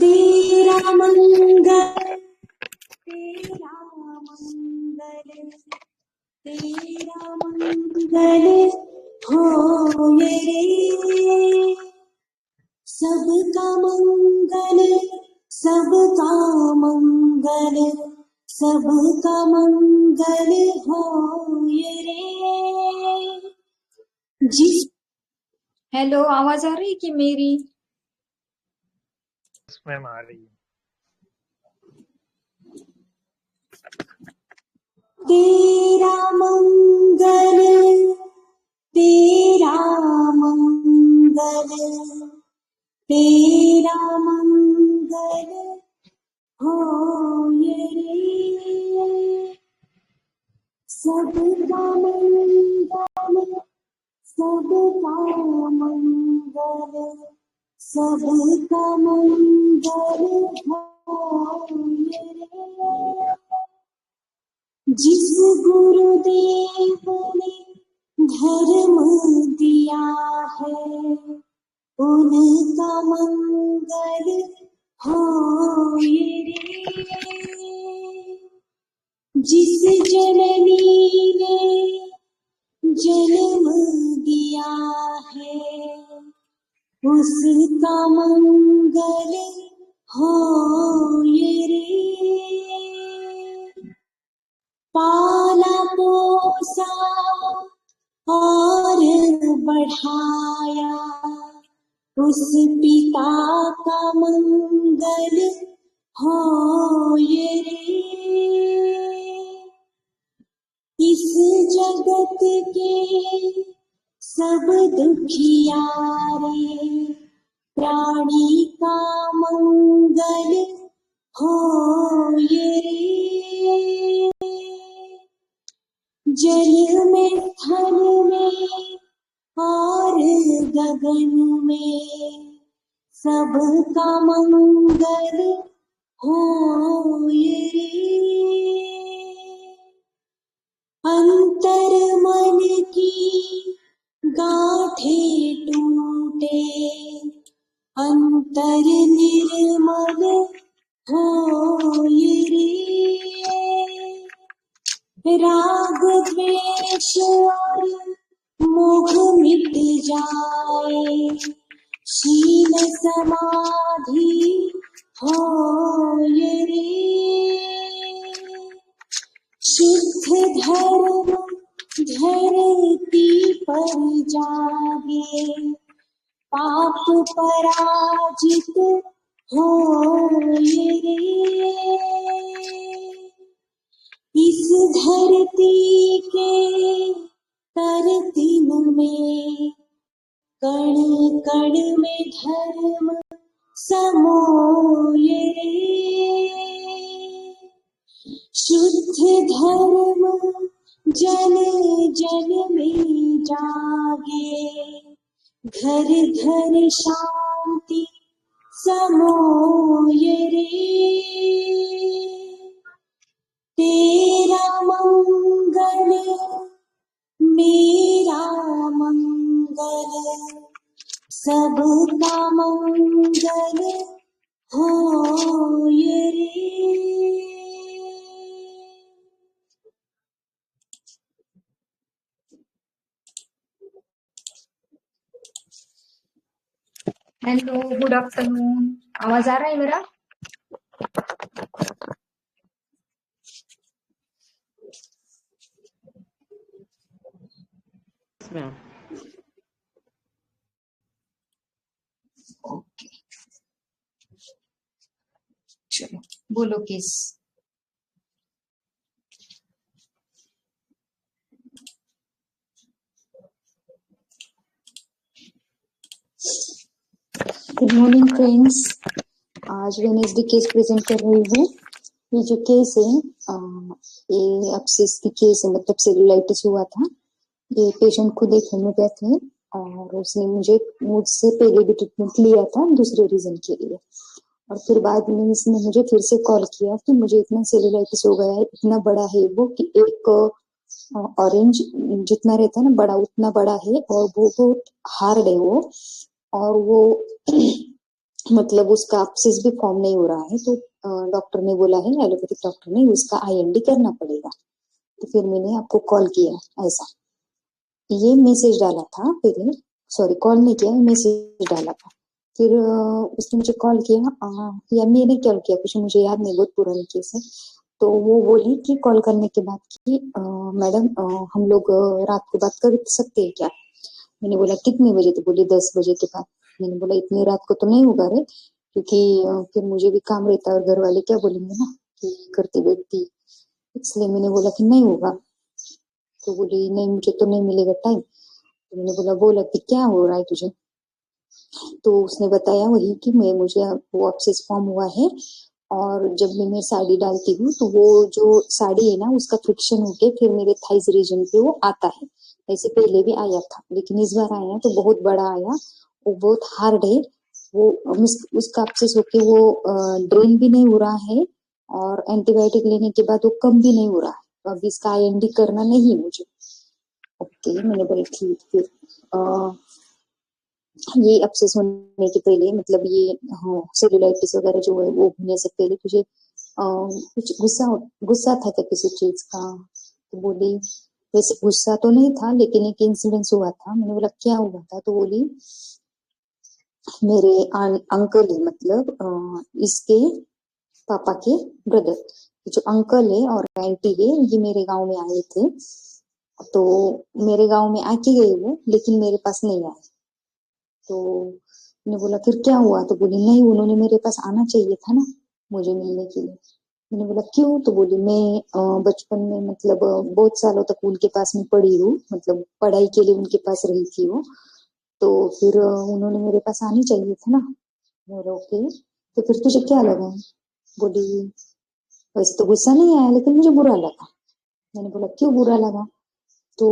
तेरा मंगल तेरा मंगल तेरा मंगल हो ये रे। सबका मंगल सबका मंगल सबका मंगल हो ये रे। जिस हेलो, आवाज आ रही है कि मेरी? मैम आ रही है। तेरा मंगल तेरा मंगल तेरा मंगल हो ये रे। सबका मंगल सबका मंगल सबका मंगल हो ये रे। जिस गुरुदेव ने धर्म दिया है उनका मंगल हो ये रे। जिस जननी ने जन्म दिया है उसका मंगल हो ये रे। पाला पोसा और बढ़ाया उस पिता का मंगल हो ये रे। इस जगत के सब दुखियारे प्राणी का मंगल हो ये रे। जल में थल में और गगन में सबका मंगल हो ये रे। अंतर मन की गांठें टूटे अंतर निर्मल हो ये रे। राग द्वेष और मोह मिट जाए शील समाधि हो ये रे। शुद्ध धर्म धरती पर जागे पाप पराजित हो ये रे। इस धरती के तरतिन में कण कण में धर्म समो ये रे। शुद्ध धर्म जन जन में जागे घर घर शांति समो ये रे। तेरा मंगल मेरा मंगल सबका मंगल हो ये रे। Hello, good afternoon. आवाज आ रहा है मेरा? ओके, चलो बोलो किस। Good morning friends. आज वेनेसडे केस प्रेजेंट कर रही हूँ। ये जो केस है ये अपसिस की केस है, मतलब सेलुलाइटिस हुआ था। ये पेशेंट खुद एक होम्योपैथ है और उसने मुझसे पहले भी ट्रीटमेंट लिया था दूसरे रीजन के लिए, और फिर बाद में इसने मुझे फिर से कॉल किया कि मुझे इतना सेलुलाइटिस हो गया है, इतना बड़ा है वो कि एक ऑरेंज जितना रहता है ना बड़ा उतना बड़ा है और वो बहुत हार्ड है वो, और वो मतलब उसका अपसिस भी फॉर्म नहीं हो रहा है, तो डॉक्टर ने बोला है, एलोपैथिक डॉक्टर ने, उसका आईएनडी करना पड़ेगा। तो फिर मैंने आपको कॉल किया ऐसा। ये मैसेज डाला था पहले, सॉरी कॉल नहीं किया, मैसेज डाला था। फिर उसने मुझे कॉल किया, या मैंने कॉल किया, कुछ मुझे याद नहीं, बहुत पुरानी केस है। तो वो बोली कि कॉल करने के बाद कि मैडम हम लोग रात को बात कर सकते हैं क्या? मैंने बोला कितने बजे? तो बोली 10 बजे के बाद। मैंने बोला इतनी रात को तो नहीं होगा रे, क्योंकि फिर मुझे भी काम रहता है और घर वाले क्या बोलेंगे ना कि करती बैठती, इसलिए मैंने बोला कि नहीं होगा। तो बोली नहीं, मुझे तो नहीं मिलेगा टाइम। तो मैंने बोला बोला कि क्या हो रहा है तुझे? तो उसने बताया वही कि मैं मुझे वो अपसेस फॉर्म हुआ है, और जब मैं साड़ी डालती हूँ तो वो जो साड़ी है ना उसका फ्रिक्शन होके फिर मेरे थाइज रीजन पे वो आता है। ऐसे पहले भी आया था, लेकिन इस बार आया तो बहुत बड़ा आया, वो बहुत हार्ड है। वो उसका अपसेस होके वो ड्रेन भी नहीं हो रहा है, और एंटीबायोटिक लेने के बाद वो कम भी नहीं हो रहा है। तो अभी इसका आईएनडी करना नहीं है मुझे। ओके, मैंने बोला ठीक। फिर ये अपसेस होने के पहले, मतलब ये सेलुलाइटिस वगैरह जो है वो होने से पहले तुझे कुछ गुस्सा गुस्सा था क्या किसी चीज का? तो बोली वैसे गुस्सा तो नहीं था, लेकिन एक इंसिडेंस हुआ था। मैंने बोला क्या हुआ था? तो बोली मेरे अंकल है, मतलब इसके पापा के ब्रदर, जो अंकल है और आंटी है, ये मेरे गांव में आए थे। तो मेरे गांव में आके गए वो, लेकिन मेरे पास नहीं आए। तो मैंने बोला फिर क्या हुआ? तो बोली नहीं, उन्होंने मेरे पास आना चाहिए था ना मुझे मिलने के लिए। मैंने बोला क्यों? तो बोली मैं बचपन में, मतलब बहुत सालों तक उनके पास में पढ़ी हूँ, मतलब पढ़ाई के लिए उनके पास रही थी वो। तो फिर उन्होंने मेरे पास आनी चाहिए था ना। मैं बोला ओके, तो फिर तुझे क्या लगा? बोली वैसे तो गुस्सा नहीं आया, लेकिन मुझे बुरा लगा। मैंने बोला क्यों बुरा लगा? तो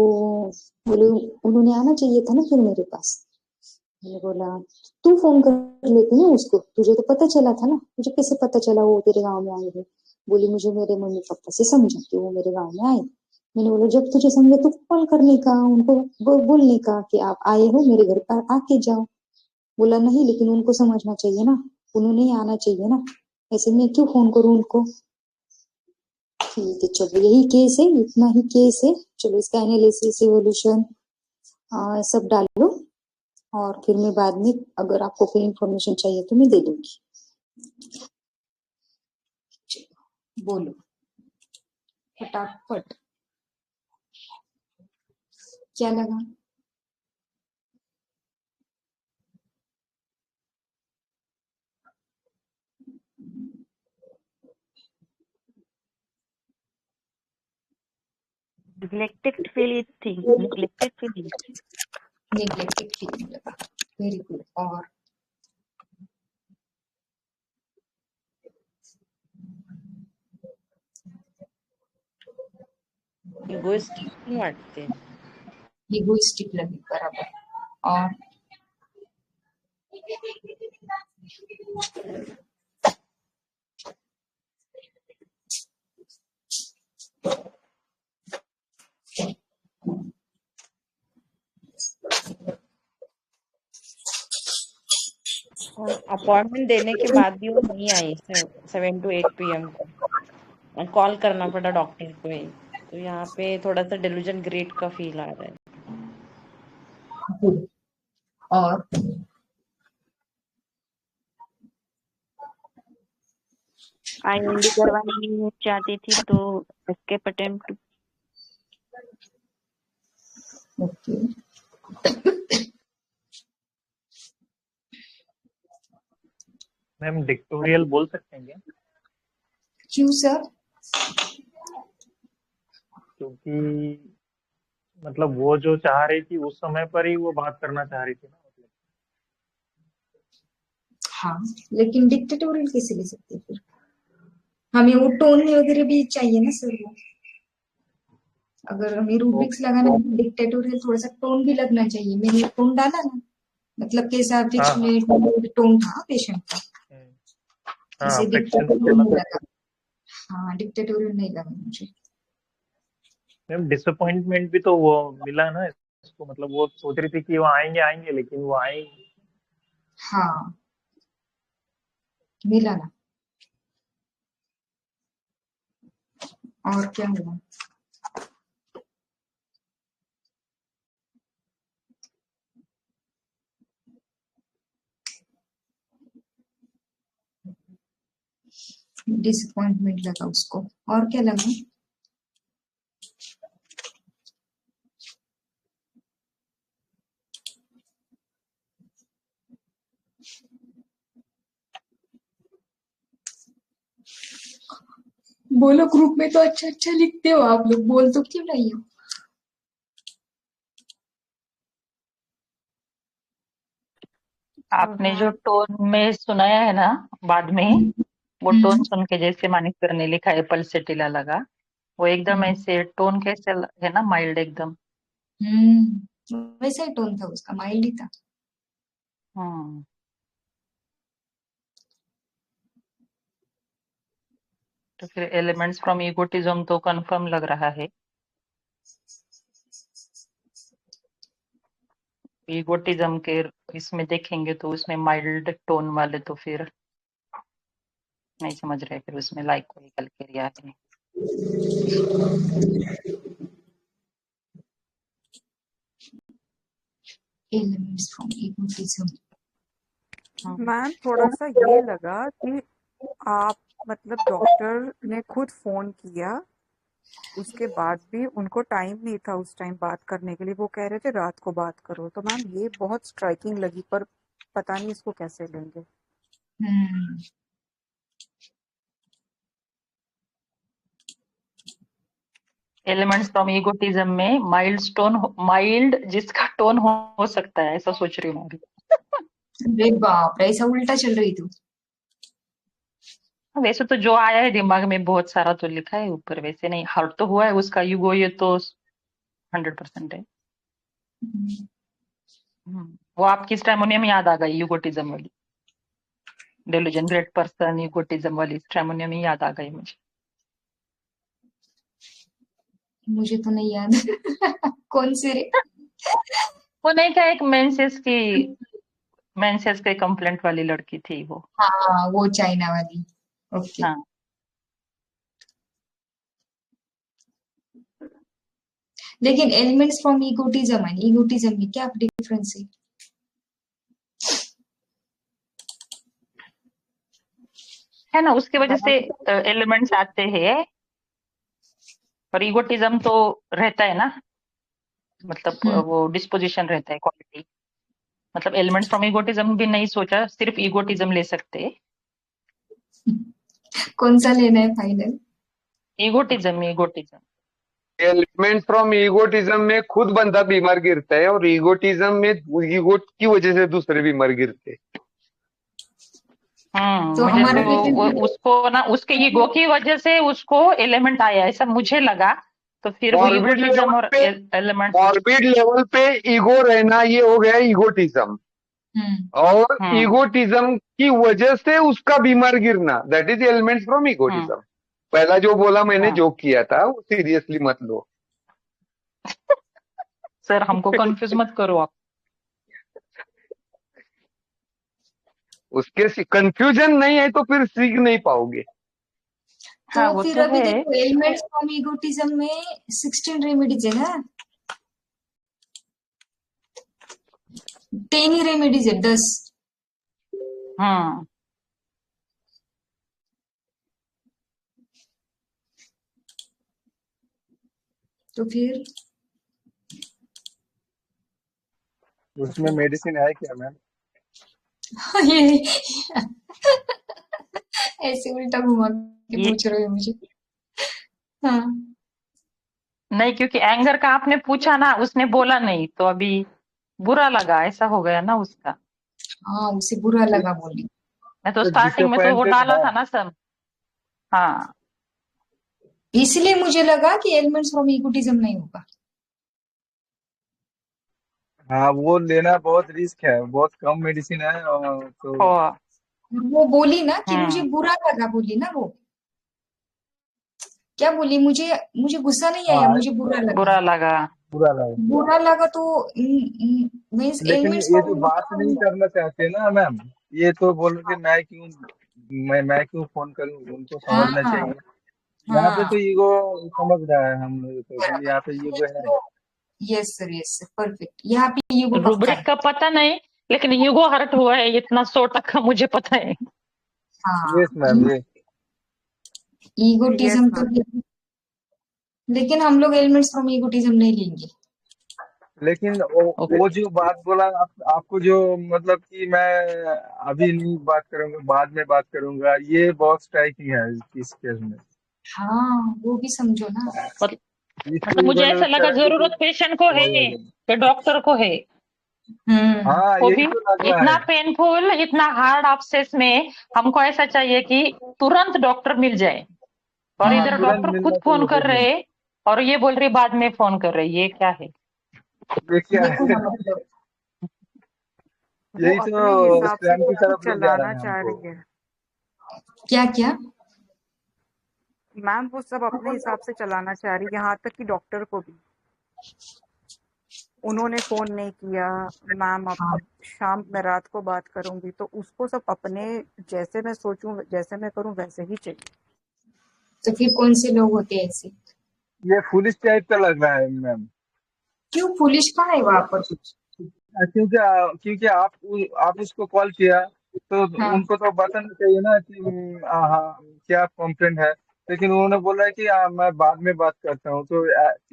बोले उन्होंने आना चाहिए था ना फिर मेरे पास। मैंने बोला तू फोन कर लेती ना उसको, तुझे तो पता चला था ना। तुझे कैसे पता चला वो तेरे गांव में आए थे? बोली मुझे मेरे मम्मी पापा से समझा कि वो मेरे गांव में आए। मैंने बोला जब तुझे समझे तो कॉल करने का, उनको बोलने का कि आप आए हो मेरे घर पर, आके जाओ। बोला नहीं, लेकिन उनको समझना चाहिए ना, उन्होंने ही आना चाहिए ना, ऐसे मैं क्यों फोन करूं उनको? ठीक है चलो, यही केस है, इतना ही केस है। चलो इसका एनालिसिस, इवोल्यूशन सब डाल लो, और फिर मैं बाद में अगर आपको कोई इन्फॉर्मेशन चाहिए तो मैं दे दूंगी। बोलो फटाफट, क्या लगा? Neglected feeling, neglected feeling. Neglected feeling लगा। Very good. और Egoistic वाटते. इगोइस्टिक लगी, बराबर। और और अपॉइंटमेंट देने के बाद भी वो नहीं आई 7 to 8 PM को, और कॉल करना पड़ा डॉक्टर को ही. तो यहाँ पे थोड़ा सा डेल्यूजन ग्रेड का फील आ रहा है. गुड। और आईएनडी करवानी चाहती थी तो escape attempt. Okay, ma'am dictatorial बोल सकते हैं क्या? क्यों सर? क्योंकि मतलब वो जो चाह रही थी उस समय पर ही वो बात करना चाह रही थी ना, मतलब। हाँ, लेकिन डिक्टेटोरियल कैसे ले सकते हैं फिर? हमें वो टोन वगैरह भी चाहिए ना सर वो। अगर हमें वो रूब्रिक्स लगाना है तो डिक्टेटोरियल थोड़ा सा टोन भी लगना चाहिए। मैंने टोन डाला ना, मतलब कैसा हाँ हाँ अफेक्शनेट टोन था पेशेंट का, हम्म, हाँ इसे अफेक्शन डिक्टेटोरियल थोड़ा नहीं सा। लगा। हाँ, डिक्टेटोरियल नहीं लगा मुझे। मैम डिसअपॉइंटमेंट भी तो वो मिला ना इसको, मतलब वो सोच रही थी कि वो आएंगे आएंगे, लेकिन वो आए ही नहीं। हाँ, मिला ना। और क्या हुआ? डिसअपॉइंटमेंट लगा उसको। और क्या लगा? बोलो, ग्रुप में तो अच्छा अच्छा लिखते हो आप लोग, बोल तो क्यों नहीं हो? आपने जो टोन में सुनाया है ना बाद में, वो टोन सुन के जैसे मानिक सर ने लिखा है पल्सेटिला लगा, वो एकदम ऐसे टोन कैसे है ना, माइल्ड एकदम। वैसा ही टोन था उसका, माइल्ड ही था। हम्म। तो फिर एलिमेंट्स फ्रॉम इगोटिज्म तो कंफर्म लग रहा है। इगोटिज्म के इसमें देखेंगे तो उसमें माइल्ड टोन वाले तो फिर नहीं समझ रहे, फिर उसमें लाइक कोई कलकेरिया है। Elements from egotism. मैम थोड़ा सा ये लगा कि आप मतलब डॉक्टर ने खुद फोन किया, उसके बाद भी उनको टाइम नहीं था उस टाइम बात करने के लिए, वो कह रहे थे रात को बात करो। तो मैम ये बहुत स्ट्राइकिंग लगी, पर पता नहीं इसको कैसे लेंगे। एलिमेंट्स फ्रॉम इगोटिज्म में माइल्ड जिसका टोन हो सकता है, ऐसा सोच रही हूँ मैं अभी। अरे बाप रे, ऐसा उल्टा चल रही तू। वैसे तो जो आया है दिमाग में बहुत सारा तो लिखा है ऊपर, वैसे नहीं हर्ट तो हुआ है उसका यूगो, ये तो 100% है। वो आपकी स्ट्रेमोनियम याद आ गई, यूगोटिज्म वाली डेलुजन ग्रेट पर्सन, यूगोटिज्म वाली स्ट्रेमोनियम ही याद आ गई मुझे। मुझे तो नहीं याद। कौन से रे? वो नहीं क्या, एक मेंसेस के कंप्लेंट वाली लड़की थी वो। हाँ, वो चाइना वाली। ओके। हाँ, लेकिन elements from egotism and egotism में क्या डिफरेंस है? है ना, उसके वजह से एलिमेंट्स आते हैं, और इगोटिज्म तो रहता है ना, मतलब वो डिस्पोजिशन रहता है, क्वालिटी। मतलब एलिमेंट्स फ्रॉम इगोटिज्म भी नहीं सोचा, सिर्फ इगोटिज्म ले सकते। कौन सा लेना है फाइनल? इगोटिज्म। एलिमेंट फ्रॉम ईगोटिज्म में खुद बंदा बीमार गिरता है, और ईगोटिज्म में ईगो की वजह से दूसरे बीमार गिरते हैं। तो मुझे हमारा तो उसको ना उसके ईगो की वजह से उसको एलिमेंट आया, ऐसा मुझे लगा। तो फिर वो मॉर्बिड इगोटिज्म लेवल और पे एलिमेंट। मॉर्बिड लेवल पे ईगो रहना, ये हो गया ईगोटिज्म। और ईगोटिज्म की वजह से उसका बीमार गिरना, दैट इज एलिमेंट्स फ्रॉम ईगोटिज्म। पहला जो बोला मैंने जोक किया था, वो सीरियसली मत लो। सर हमको कंफ्यूज मत करो आप। उसके कंफ्यूजन नहीं है तो फिर सीख नहीं पाओगे। तो हाँ, वो फिर तो अभी है। देखो, एलिमेंट्स फ्रॉम इगोटिज्म में 16 रेमेडीज है ना, 10 ही रेमेडीज है, 10। हाँ, तो फिर उसमें मेडिसिन है क्या मैम? ये ऐसे उल्टा घुमा के ये पूछ रहे हो मुझे। हाँ नहीं, क्योंकि एंगर का आपने पूछा ना, उसने बोला नहीं तो अभी बुरा लगा, ऐसा हो गया ना उसका। हाँ, उसे बुरा लगा बोली। मैं तो तो स्टार्टिंग में तो वो डिसअपॉइंटेड डाला है। था ना सब। हाँ, इसलिए मुझे लगा कि एलिमेंट्स फ्रॉम इगोटिज्म नहीं होगा। हाँ, वो लेना बहुत रिस्क है, बहुत कम मेडिसिन है, और तो हो। और वो बोली ना कि मुझे हम्म बुरा लगा, बोली ना वो। क्या बोली? मुझे मुझे गुस्सा नहीं आया, हाँ मुझे बुरा लगा। बुरा लगा। बुरा लगा। बुरा लगा तो मीन्स लेकिन एलिमेंट्स ये फ्रॉम तो बात नहीं इगोटिज्म। करना चाहते ना मैम, ये तो बोल रहे मैं क्यों मैं क्यों फोन करूं, उनको हाँ समझना चाहिए। यहाँ पे हाँ तो ईगो समझ रहा है हम लोग को कि बराबर। यहाँ पे ईगो है। Yes sir perfect. यहाँ पे ईगो पक्का रूब्रिक है। का पता नहीं, लेकिन ईगो हर्ट हुआ है इतना 100% मुझे पता है। हाँ यस मैम, ये यस ईगोटिज्म तो, मैम। लेकिन हम लोग एलिमेंट्स फ्रॉम ईगोटिज्म नहीं लेंगे। लेकिन ओके। वो जो बात बोला आपको, जो मतलब कि मैं अभी नहीं बात करूंगा, बाद में बात करूंगा, ये बहुत स्ट्राइकिंग है इस केस में। हाँ वो भी समझो ना। मतलब इसको मतलब मुझे इवन ऐसा लगा चैट जरूरत पेशेंट को है जीपीटी। कि डॉक्टर को है। हाँ, वो यही भी तो लग रहा इतना है। पेनफुल, इतना हार्ड अपसेस में हमको ऐसा चाहिए कि तुरंत डॉक्टर मिल जाए, और हाँ, इधर तुरंत डॉक्टर खुद मिलना फोन चाहिए कर देखिए। रहे और ये बोल रही बाद में फोन कर रही, ये क्या है? ये क्या देखो है? ना मतलब वो यही अपने तो हिसाब से स्कैम की कुछ तरफ ले जा रहा चलाना है चाह हमको। रही है क्या क्या। मैम, वो सब अपने हिसाब से चलाना चाह रही, यहाँ तक कि डॉक्टर को भी उन्होंने फोन नहीं किया। मैम हाँ अब शाम में रात को बात करूंगी, तो उसको सब अपने जैसे मैं सोचूं, जैसे मैं करूं वैसे ही चाहिए। तो फिर कौन से लोग होते हैं ऐसे। ये फुलिश टाइप का लग रहा है मैम। क्यों पुलिस कहाँ है वहां पर कुछ। क्योंकि क्योंकि आप उसको कॉल किया, तो हाँ उनको तो बताना चाहिए ना कि हाँ क्या कंप्लेंट है। लेकिन उन्होंने बोला है कि मैं बाद में बात करता हूँ। तो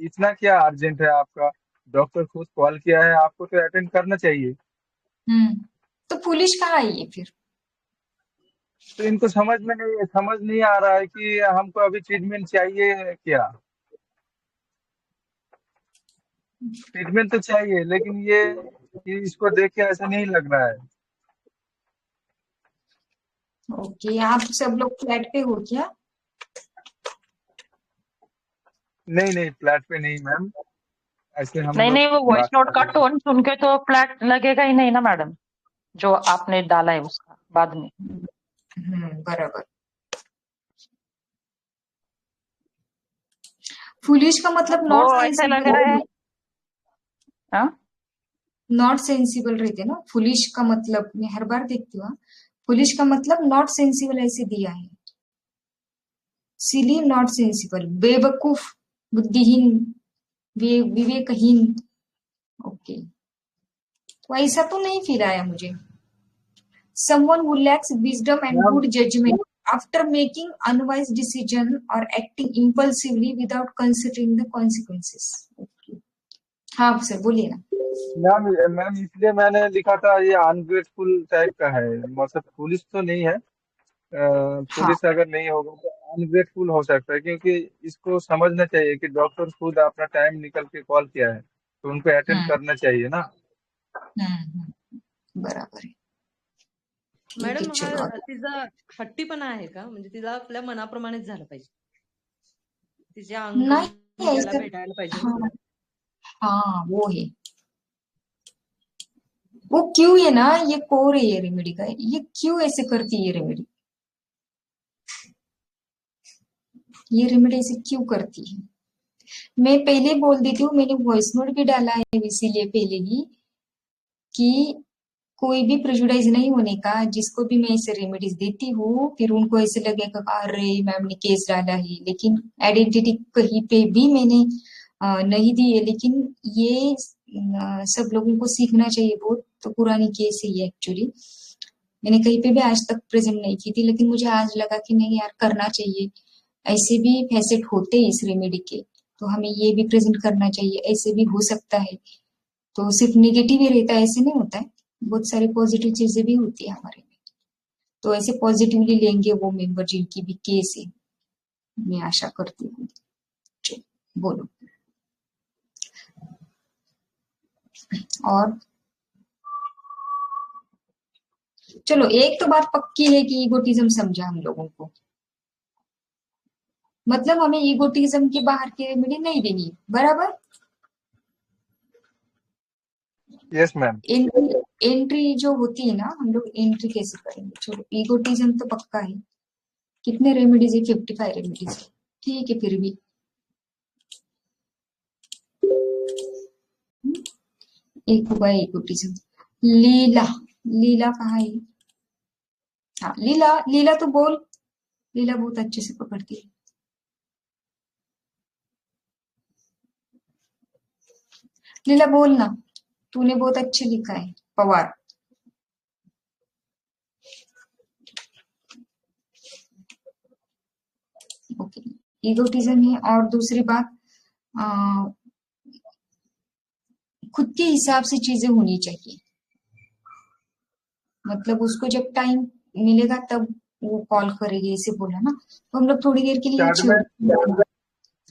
इतना क्या अर्जेंट है आपका? डॉक्टर खुद कॉल किया है, आपको तो अटेंड करना चाहिए। तो पुलिस कहाँ है ये फिर। तो इनको समझ नहीं आ रहा है कि हमको अभी ट्रीटमेंट चाहिए क्या। ट्रीटमेंट तो चाहिए, लेकिन ये कि इसको देख के ऐसा नहीं लग रहा है। ओके आप सब लोग फ्लैट पे हो क्या। नहीं नहीं, फ्लैट पे नहीं मैम, ऐसे हम नहीं लोग नहीं, वो वॉइस बात नोट कर का रहे हैं। टोन सुन के तो फ्लैट लगेगा ही नहीं ना मैडम, जो आपने डाला है उसका बाद में। बराबर। पुलिस का मतलब वो नॉट ऐसा लग रहा है। सेंसिबल। हाँ, नॉट सेंसिबल रहते ना पुलिस का मतलब, मैं हर बार देखती हूँ पुलिस का मतलब नॉट सेंसिबल ऐसे दिया है। सिली नॉट सेंसिबल, बेवकूफ, बुद्धिहीन, विवेकहीन। ओके तो ऐसा तो नहीं फील आया मुझे। Someone who lacks wisdom and ma'am, good judgment after making unwise decision or acting impulsively without considering the consequences. Okay. हाँ सर बोलिए ना। मैम मैम इसलिए मैंने लिखा था, ये अनग्रेटफुल टाइप का है। मतलब पुलिस तो नहीं है। हाँ पुलिस अगर नहीं होगा तो अनग्रेटफुल हो सकता है, क्योंकि इसको समझना चाहिए कि डॉक्टर खुद अपना टाइम निकल के कॉल किया है, तो उनको अटेंड हम्म करना चाहिए ना। बराबर है। ठीक है मॅडम चलो हा तिचा हट्टीपणा आहे का? म्हणजे तिला आपल्या मनाप्रमाणेच झालं पाहिजे. तिचे अंकल नहीं त्याला ऐसा। भेटायला पाहिजे ना. हाँ हाँ वो है। वो क्यों है ना, ये कोर है ये रेमेडी का, ये क्यों ऐसे करती है ये रेमेडी, ये रेमेडी ऐसे क्यों करती है। मैं पहले बोल देती हूँ, मैंने वॉइस नोट भी डाला है इसीलिए पहले ही कि कोई भी प्रेजुडाइज नहीं होने का। जिसको भी मैं ऐसे रेमेडीज देती हूँ फिर उनको ऐसे लगेगा अरे मैम ने केस डाला है, लेकिन आइडेंटिटी कहीं पे भी मैंने नहीं दी है। लेकिन ये सब लोगों को सीखना चाहिए, बहुत तो पुरानी केस है ये एक्चुअली। मैंने कहीं पे भी आज तक प्रेजेंट नहीं की थी, लेकिन मुझे आज लगा कि नहीं यार करना चाहिए। ऐसे भी फैसेट होते हैं इस रेमेडी के, तो हमें ये भी प्रेजेंट करना चाहिए, ऐसे भी हो सकता है। तो सिर्फ निगेटिव ही रहता है ऐसे नहीं होता है, बहुत सारी पॉजिटिव चीजें भी होती है हमारे में। तो ऐसे पॉजिटिवली लेंगे वो मेंबर जिनकी भी केस है, मैं आशा करती हूँ। चलो बोलो और। चलो एक तो बात पक्की है कि ईगोटिज्म समझा हम लोगों को, मतलब हमें ईगोटिज्म के बाहर की रेमेडी नहीं देनी, बराबर। Yes ma'am. एंट्री जो होती है ना, हम लोग एंट्री कैसे करेंगे। चलो ईगोटिज्म तो पक्का है। कितने रेमेडीज है, 55 रेमेडीज। ठीक है फिर भी एक होगा ईगोटिज्म। लीला, लीला कहाँ है। हाँ लीला, लीला तो बोल, लीला बहुत अच्छे से पकड़ती है। लीला बोल ना, तूने बहुत अच्छे लिखा है पवार। ओके, ईगोटिज्म है। और दूसरी बात, खुद के हिसाब से चीजें होनी चाहिए। मतलब उसको जब टाइम मिलेगा तब वो कॉल करेगी, ऐसे बोला ना, तो हम लोग थोड़ी देर के लिए चार्ट छोड़। में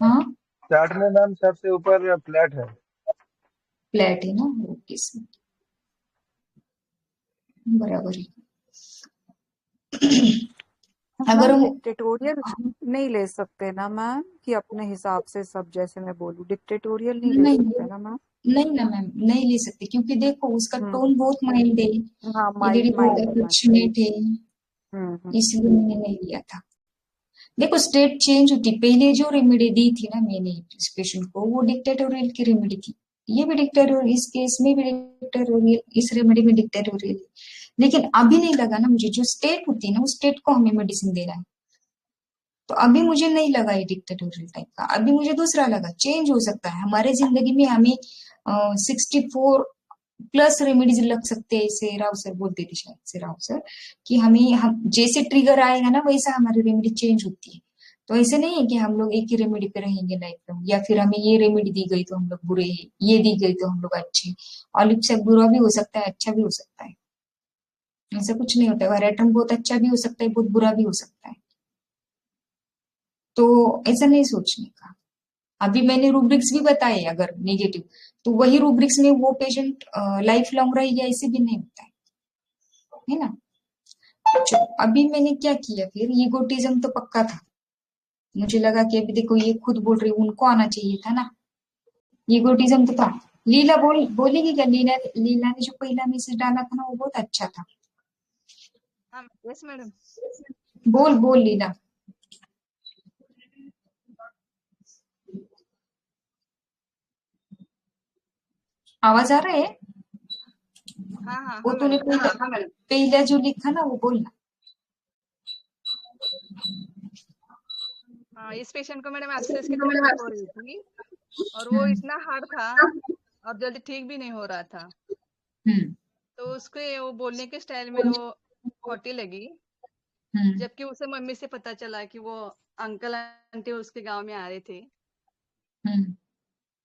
हाँ चार्ट में मैम सबसे ऊपर फ्लैट है। फ्लैट है ना, ओके सर, बराबर है। अगर मैम हम डिक्टेटोरियल नहीं ले सकते ना मैम, कि अपने हिसाब से सब, जैसे मैं बोलूं डिक्टेटोरियल नहीं ले नहीं सकते ना मैम? नहीं ना मैम, नहीं ले सकते, क्योंकि देखो उसका हम्म। टोन बहुत माइल्ड है, हाँ, ये लेडी माइल्ड बहुत माइल्ड है मैम। अफेक्शनेट है, इसलिए मैंने नहीं लिया था। देखो स्टेट चेंज होती, पहले जो रेमेडी दी थी ना मैंने इस पेशेंट को, वो डिक्टेटोरियल की रेमेडी थी। ये भी डिक्टेटोरियल, इस केस में भी डिक्टेटोरियल, इस रेमेडी में डिक्टेटोरियल। लेकिन अभी नहीं लगा ना मुझे, जो स्टेट होती है ना, उस स्टेट को हमें मेडिसिन देना है, तो अभी मुझे नहीं लगा ये डिक्टेटोरियल टाइप का, अभी मुझे दूसरा लगा। चेंज हो सकता है हमारे जिंदगी में, हमें 64 प्लस रेमेडीज लग सकते हैं, ऐसे राव सर बोलते थे शायद से, राव सर, कि हम जैसे ट्रिगर आएगा ना वैसा हमारी रेमेडी चेंज होती है। तो ऐसे नहीं है कि हम लोग एक ही रेमेडी पे रहेंगे लाइफ लॉन्ग, या फिर हमें ये रेमेडी दी गई तो हम लोग बुरे हैं, ये दी गई तो हम लोग अच्छे। ऑलिव से बुरा भी हो सकता है, अच्छा भी हो सकता है, ऐसा कुछ नहीं होता है। वेरेट्रम बहुत अच्छा भी हो सकता है, बहुत बुरा भी हो सकता है, तो ऐसा नहीं सोचने का। अभी मैंने रूब्रिक्स भी बताए, अगर नेगेटिव, तो वही रूब्रिक्स में वो पेशेंट लाइफ लॉन्ग रहेगा, ऐसे भी नहीं होता है ना। चलो, अभी मैंने क्या किया फिर, ईगोटिज्म तो पक्का था, मुझे लगा कि अभी देखो ये खुद बोल रही, उनको आना चाहिए था ना, ईगोटिज्म तो था। लीला बोलेगी क्या? लीला लीला ने जो पहला मैसेज डाला था ना, वो बहुत अच्छा था। Yes madam. बोल बोल लीला। आवाज आ रहा है? हाँ हाँ वो हाँ तूने मैडम। पहला जो लिखा ना वो बोलना। हाँ, इस पेशेंट को मैडम एक्सेस की तकलीफ हो रही थी, और वो इतना हार्ड था और जल्दी ठीक भी नहीं हो रहा था। तो उसके वो बोलने के स्टाइल में वो खोटी लगी, जबकि उसे मम्मी से पता चला कि वो अंकल आंटी उसके गांव में आ रहे थे,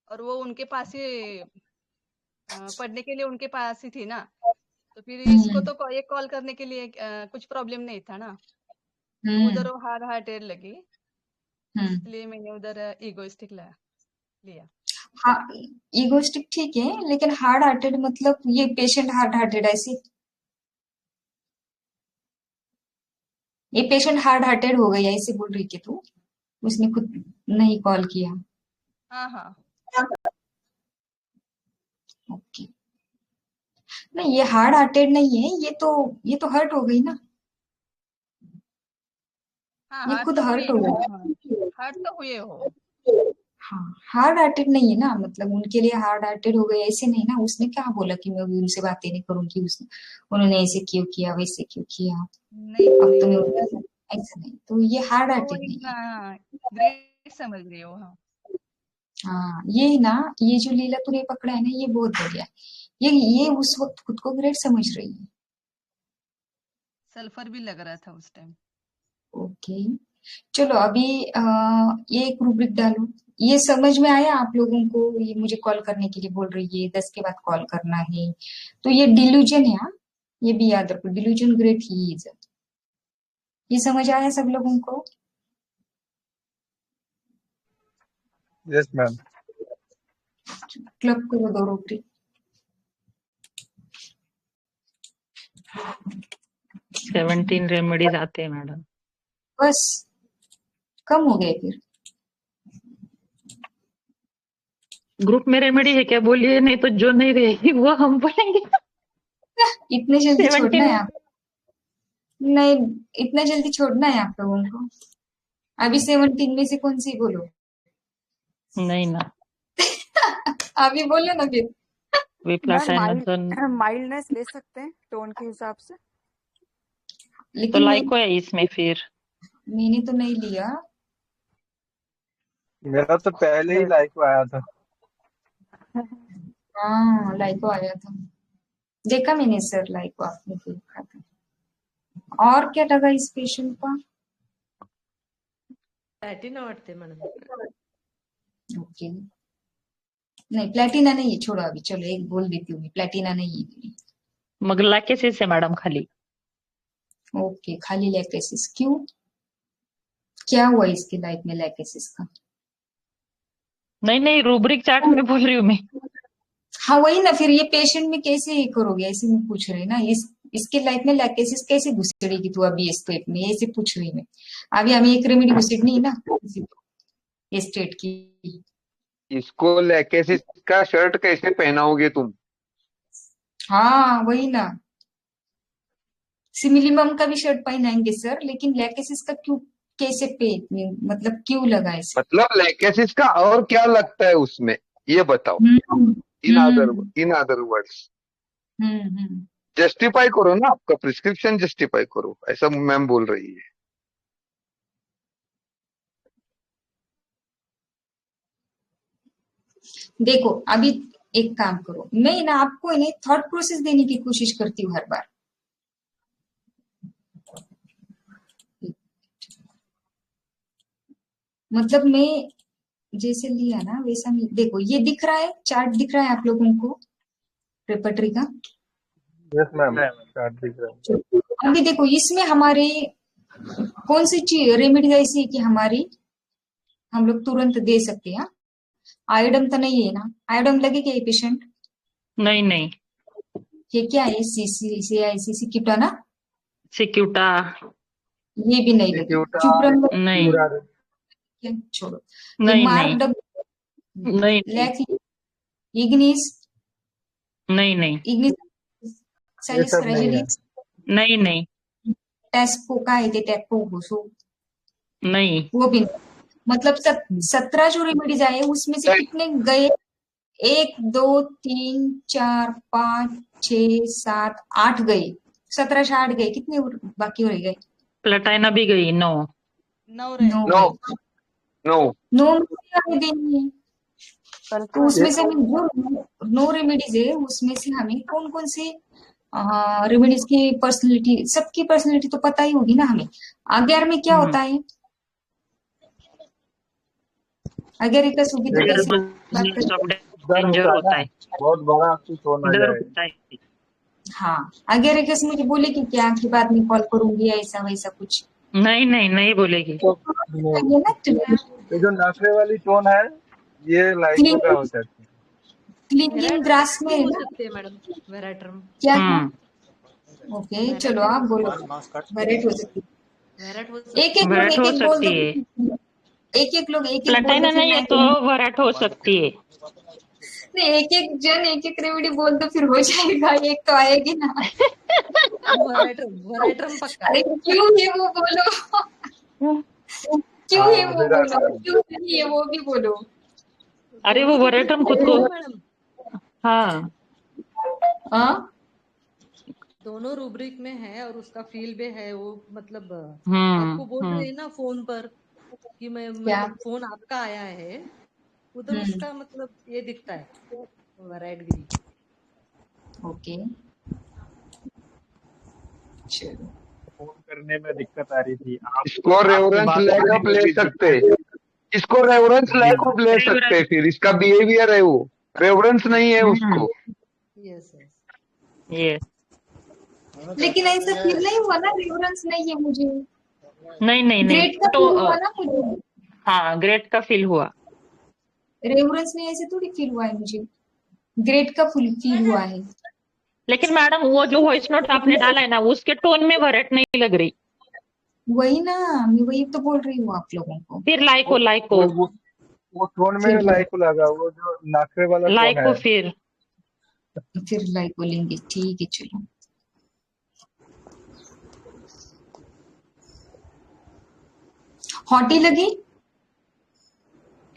और वो उनके पास ही पढ़ने के लिए उनके पास ही थी ना। तो फिर इसको तो एक कॉल करने के लिए कुछ प्रॉब्लम नहीं था ना, तो उधर वो हार्ड हार्टेड लगी, इसलिए मैंने उधर ईगोइस्टिक लिया। हाँ, ईगोइस्टिक ठीक है, लेकिन हार्ड हार्टेड मतलब ये पेशेंट हार्ड हार्टेड ऐसी, ये पेशेंट हार्ड हार्टेड हो गया ऐसे बोल रही कि तू, उसने खुद नहीं कॉल किया। हाँ हाँ ओके, नहीं ये हार्ड हार्टेड नहीं है, ये तो हर्ट हो गई ना, हाँ, ये हार्ट खुद तो हुई हर्ट हो हो, गई। हाँ हार्ट तो हुए हो। हाँ, हार्ड हार्टेड नहीं है ना, मतलब उनके लिए हार्ड हार्टेड हो गए ऐसे नहीं ना। उसने क्या बोला कि मैं उनसे बातें नहीं करूंगी, उसने उन्होंने ऐसे क्यों किया, वैसे क्यों किया, नहीं अब नहीं तुम्हें ऐसा नहीं, तो ये हार्ड वो हार्टेड नहीं इतना है। ग्रेट समझ रही हो। हाँ, हाँ ये ना, ये जो लीला तूने पकड़ा है ना, ये बहुत बढ़िया है। ये उस वक्त खुद को ग्रेट समझ रही है। सल्फर भी लग रहा था उस टाइम। ओके, चलो अभी ये एक रूब्रिक डालो। ये समझ में आया आप लोगों को? ये मुझे कॉल करने के लिए बोल रही है, 10 के बाद कॉल करना है, तो ये डिल्यूजन है। हाँ, ये भी याद रखो, डिल्यूजन ग्रेट ही इज। ये समझ आया सब लोगों को? Yes ma'am. क्लब करो दो रूब्रिक। 17 रेमेडीज आते हैं मैडम। बस कम हो गए फिर। ग्रुप में रेमेडी है क्या बोलिए, नहीं तो जो नहीं रहेगी वो हम बोलेंगे। इतने जल्दी छोड़ना 17 है आप? नहीं, इतना जल्दी छोड़ना है आप लोगों को? अभी 17 में से कौन सी बोलो? नहीं ना, अभी बोलो ना फिर। विप्लास मैम एनाथन। माइल्डनेस ले सकते हैं टोन के हिसाब से। तो लेकिन लाइको है इसमें फिर। मैंने तो नहीं लिया। मेरा तो पहले ही लाइक आया था। हाँ लाइको आया था, देखा मैंने सर, लाइको आपने देखा था। और क्या लगा इस पेशेंट का? प्लॅटिना वाटते मॅडम। ओके, नहीं प्लॅटिना नहीं है, छोड़ो अभी, चलो एक बोल देती हूँ, प्लॅटिना नहीं है। मग लॅकेसिस है मैडम खाली। ओके, खाली लैकेसिस, क्यों, क्या हुआ इसके लाइफ में लैकेसिस का? नहीं नहीं, रूब्रिक चार्ट में बोल रही हूँ मैं। हाँ वही ना, फिर ये पेशेंट में कैसे ये करोगे, ऐसे में पूछ रही ना, इसके लाइफ में लैकेसिस कैसे घुसेड़ेगी तू अभी स्टेट में, ऐसे पूछ रही मैं। अभी हमें एक रेमेडी घुसेड़नी है ना ये स्टेट की। इसको लैकेसिस का शर्ट कैसे पहनाओगे तुम? हाँ वही ना, सिमिलीमम का भी शर्ट पहनाएंगे सर, लेकिन लैकेसिस का क्यों, कैसे पे, मतलब क्यों लगा इसे? मतलब लैकेसिस का और क्या लगता है उसमें, ये बताओ। Hmm in other words hmm. Justify करो ना, आपका प्रिस्क्रिप्शन जस्टिफाई करो, ऐसा मैम बोल रही है। देखो अभी एक काम करो, मैं ना आपको इन्हें थॉट प्रोसेस देने की कोशिश करती हूँ हर बार। मतलब मैं जैसे लिया ना वैसा देखो, ये दिख रहा है, चार्ट दिख रहा है आप लोगों को रेपर्टरी का? यस मैम, चार्ट दिख रहा है। अभी देखो इसमें हमारे कौन सी चीज रेमेडी ऐसी है कि हमारी हम लोग तुरंत दे सकते हैं? आयोडम तो नहीं है ना? आयोडम लगेगा ये पेशेंट? नहीं नहीं। ये क्या है, CICC कीटा ना? सिक्यूटा ये भी नहीं लगे। चुप्रम नहीं छोड़ो, ये नहीं मार्क नहीं नहीं लैक इग्निस नहीं इग्निस ये साइलिस सब नहीं है। फ्रेजिलिस नहीं नहीं टेस्पो का है, टेस्पो घोसो, नहीं वो भी नहीं। मतलब 17 जो रेमेडीज आए उसमें से कितने गए? 1 2 3 4 5 6 7 8 गए, 17 से 8 गए, कितने बाकी रह गए? प्लेटाइना भी गई 9। 9 रहे। 9 नो गए। नो 9 में आने देनी है, तो उसमें से हमें जो 9 रेमेडीज है उसमें से हमें कौन कौन से रेमेडीज की पर्सनैलिटी, सबकी पर्सनैलिटी तो पता ही होगी ना हमें। 11 में क्या होता है? अगर एक होगी तो कैसे बात करें? डर डेंजर होता होता है है, ना, बहुत बड़ा कुछ होना डर जाए। होता है। हाँ, अगर एक मुझे बोले कि क्या की बाद में कॉल करूंगी या ऐसा वैसा कुछ, नहीं नहीं नहीं बोलेगी। तो ये ना ये जो नखरे वाली टोन है, ये लाइको का हो सकता है। क्लिंगिंग ग्रास में है हो ना? सकते हैं मैडम, वेराट्रम। क्या ओके चलो आप बोलो, वेराइट हो सकती है। वेराट हो एक एक लोग वराट एक हो एक बोल सकती दो, है। एक एक लोग एक एक बोल दो, प्लेटाइना फिर नहीं है मैं तो वराट हो सकती है। नहीं, एक एक जन एक एक रेमेडी बोल दो, फिर हो जाएगा, एक तो आएगी ना। वेराट्रम पक्का। अरे क्यों है वो बोलो, क्यों है वो बोलो, क्यों नहीं है वो भी बोलो। अरे वो वराटम खुद को, मैडम हाँ हाँ दोनों रूब्रिक में है और उसका फील भी है वो, मतलब आपको बोल रहे हैं ना फोन पर कि मैं क्या? मतलब फोन आपका आया है, उधर उसका मतलब ये दिखता है वैराइटगिरी। ओके चलो, फोन करने में दिक्कत आ रही थी। आप इसको रेफरेंस लैकअप ले सकते, इसको रेफरेंस लैकअप ले सकते, फिर इसका बिहेवियर है वो, रेफरेंस नहीं है उसको। यस यस ये लेकिन ऐसा फील नहीं हुआ ना, रेफरेंस नहीं है मुझे, नहीं नहीं नहीं ग्रेड का तो फील हुआ ना मुझे, हाँ ग्रेड का फील हुआ। रेफरेंस में ऐसे थोड़ी फील हुआ है मुझे, ग्रेड का फील हुआ है। लेकिन मैडम वो जो वॉइस नोट आपने डाला है ना, उसके टोन में वराट नहीं लग रही। वही ना, मैं वही तो बोल रही हूँ आप लोगों को। फिर लाइको लाइको वो टोन में लाइको लगा, वो जो नखरे वाला टोन लाइको है। फिर लाइक बोलेंगे, ठीक है चलो। हॉटी लगी?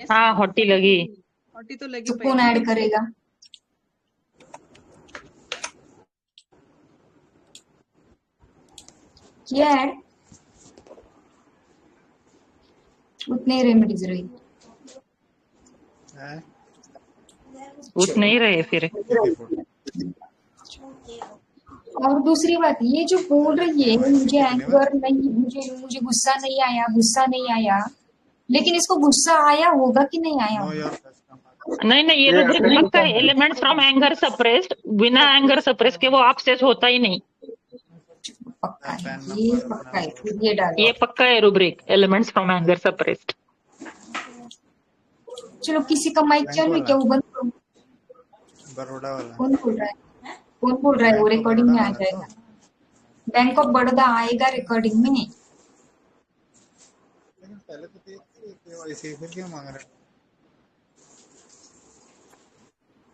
हाँ हॉटी लगी। हॉटी तो लगी तो कौन पहले। ऐड करेगा? किया है, उतने रेमेडीज रही। उतने ही रहे फिर। और दूसरी बात, ये जो बोल रही है मुझे एंगर नहीं, मुझे गुस्सा नहीं आया, गुस्सा नहीं आया, लेकिन इसको गुस्सा आया होगा कि नहीं आया होगा? नहीं, ये रूब्रिक पक्का है, एलिमेंट्स फ्रॉम एंगर सप्रेस्ड, बिना एंगर सप्रेस के वो एक्सेस होता ही नहीं। पक्का है, ये पक्का है, फिर ये डालो। ये पक्का है rubric, elements from anger suppressed. चलो किसी का माइक चालू है क्या, वो बंद करो। बड़ौदा वाला कौन बोल रहा है, कौन बोल रहा है? वो रिकॉर्डिंग में आ जाएगा। बैंक ऑफ बड़ौदा आएगा रिकॉर्डिंग में। लेकिन पहले तो केवाईसी फिर क्यों मांग रहे?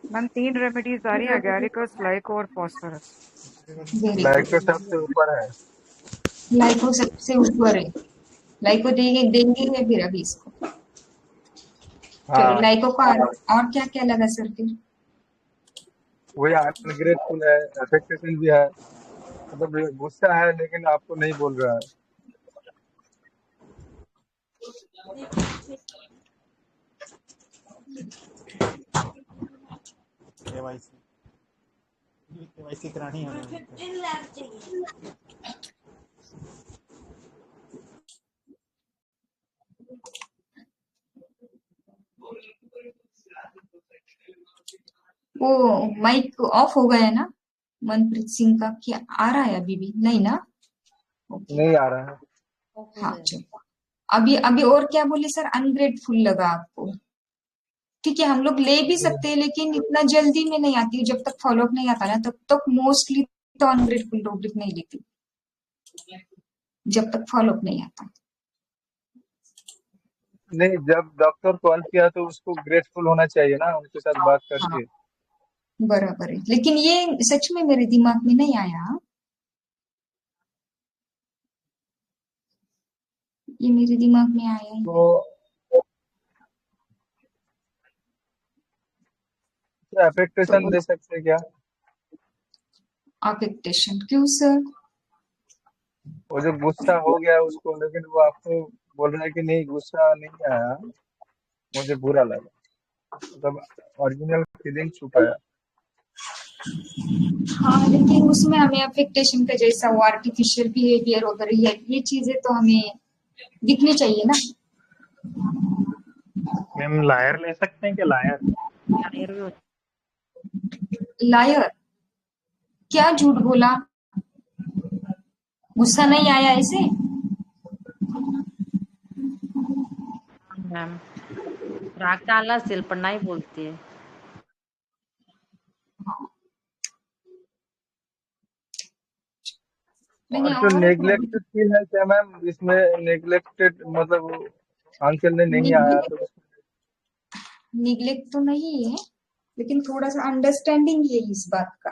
मैम 3 रेमेडीज आ रही है, एगारिकस, लाइको और फॉस्फोरस। लाइको सबसे ऊपर है। लाइको सबसे ऊपर है, लाइको देंगे फिर अभी इसको। चलो हाँ लाइको का और क्या क्या लगा सर फिर? वही अनग्रेटफुल है, अफेक्टेशन भी है, मतलब गुस्सा है लेकिन आपको नहीं बोल रहा है। केवाईसी करानी है उन्हें। वो माइक ऑफ हो गया है ना मनप्रीत सिंह का? क्या आ रहा है अभी भी? नहीं ना? ओके नहीं आ रहा है। हाँ चलो। अभी और क्या बोले सर? अनग्रेटफुल लगा आपको? ठीक है, हम लोग ले भी सकते हैं, लेकिन इतना जल्दी में नहीं आती, जब तक फॉलोअप नहीं आता ना तब तक मोस्टली तो अनग्रेटफुल रूब्रिक नहीं लेती, जब तक फॉलोअप नहीं आता। नहीं, जब डॉक्टर कॉल किया तो उसको ग्रेटफुल होना चाहिए ना, उनके साथ बात हाँ करके। बराबर है, लेकिन ये सच में मेरे दिमाग में नहीं आया, ये मेरे दिमाग में आया ही तो अफेक्टेशन दे सकते हैं क्या? अफेक्टेशन क्यों सर? वो जो गुस्सा हो गया उसको, लेकिन वो आपको बोल रहा है कि नहीं गुस्सा नहीं आया, मुझे बुरा लगा, मतलब ओरिजिनल फीलिंग छुपाया। हाँ लेकिन उसमें हमें अफेक्टेशन का जैसा वो आर्टिफिशियल बिहेवियर वगैरह ये चीजें तो हमें दिखनी चाहिए ना। मैम लायर ले सकते हैं क्या? लायर? क्या झूठ बोला? गुस्सा नहीं आया ऐसे? मैम राग डालना सिल पर नहीं बोलती है। मैंने और जो और नेग्लेक्टेड फील है क्या मैम, इसमें नेग्लेक्टेड मतलब अंकल ने नहीं आया तो निग्लेक्ट तो नहीं है, लेकिन थोड़ा सा अंडरस्टैंडिंग है इस बात का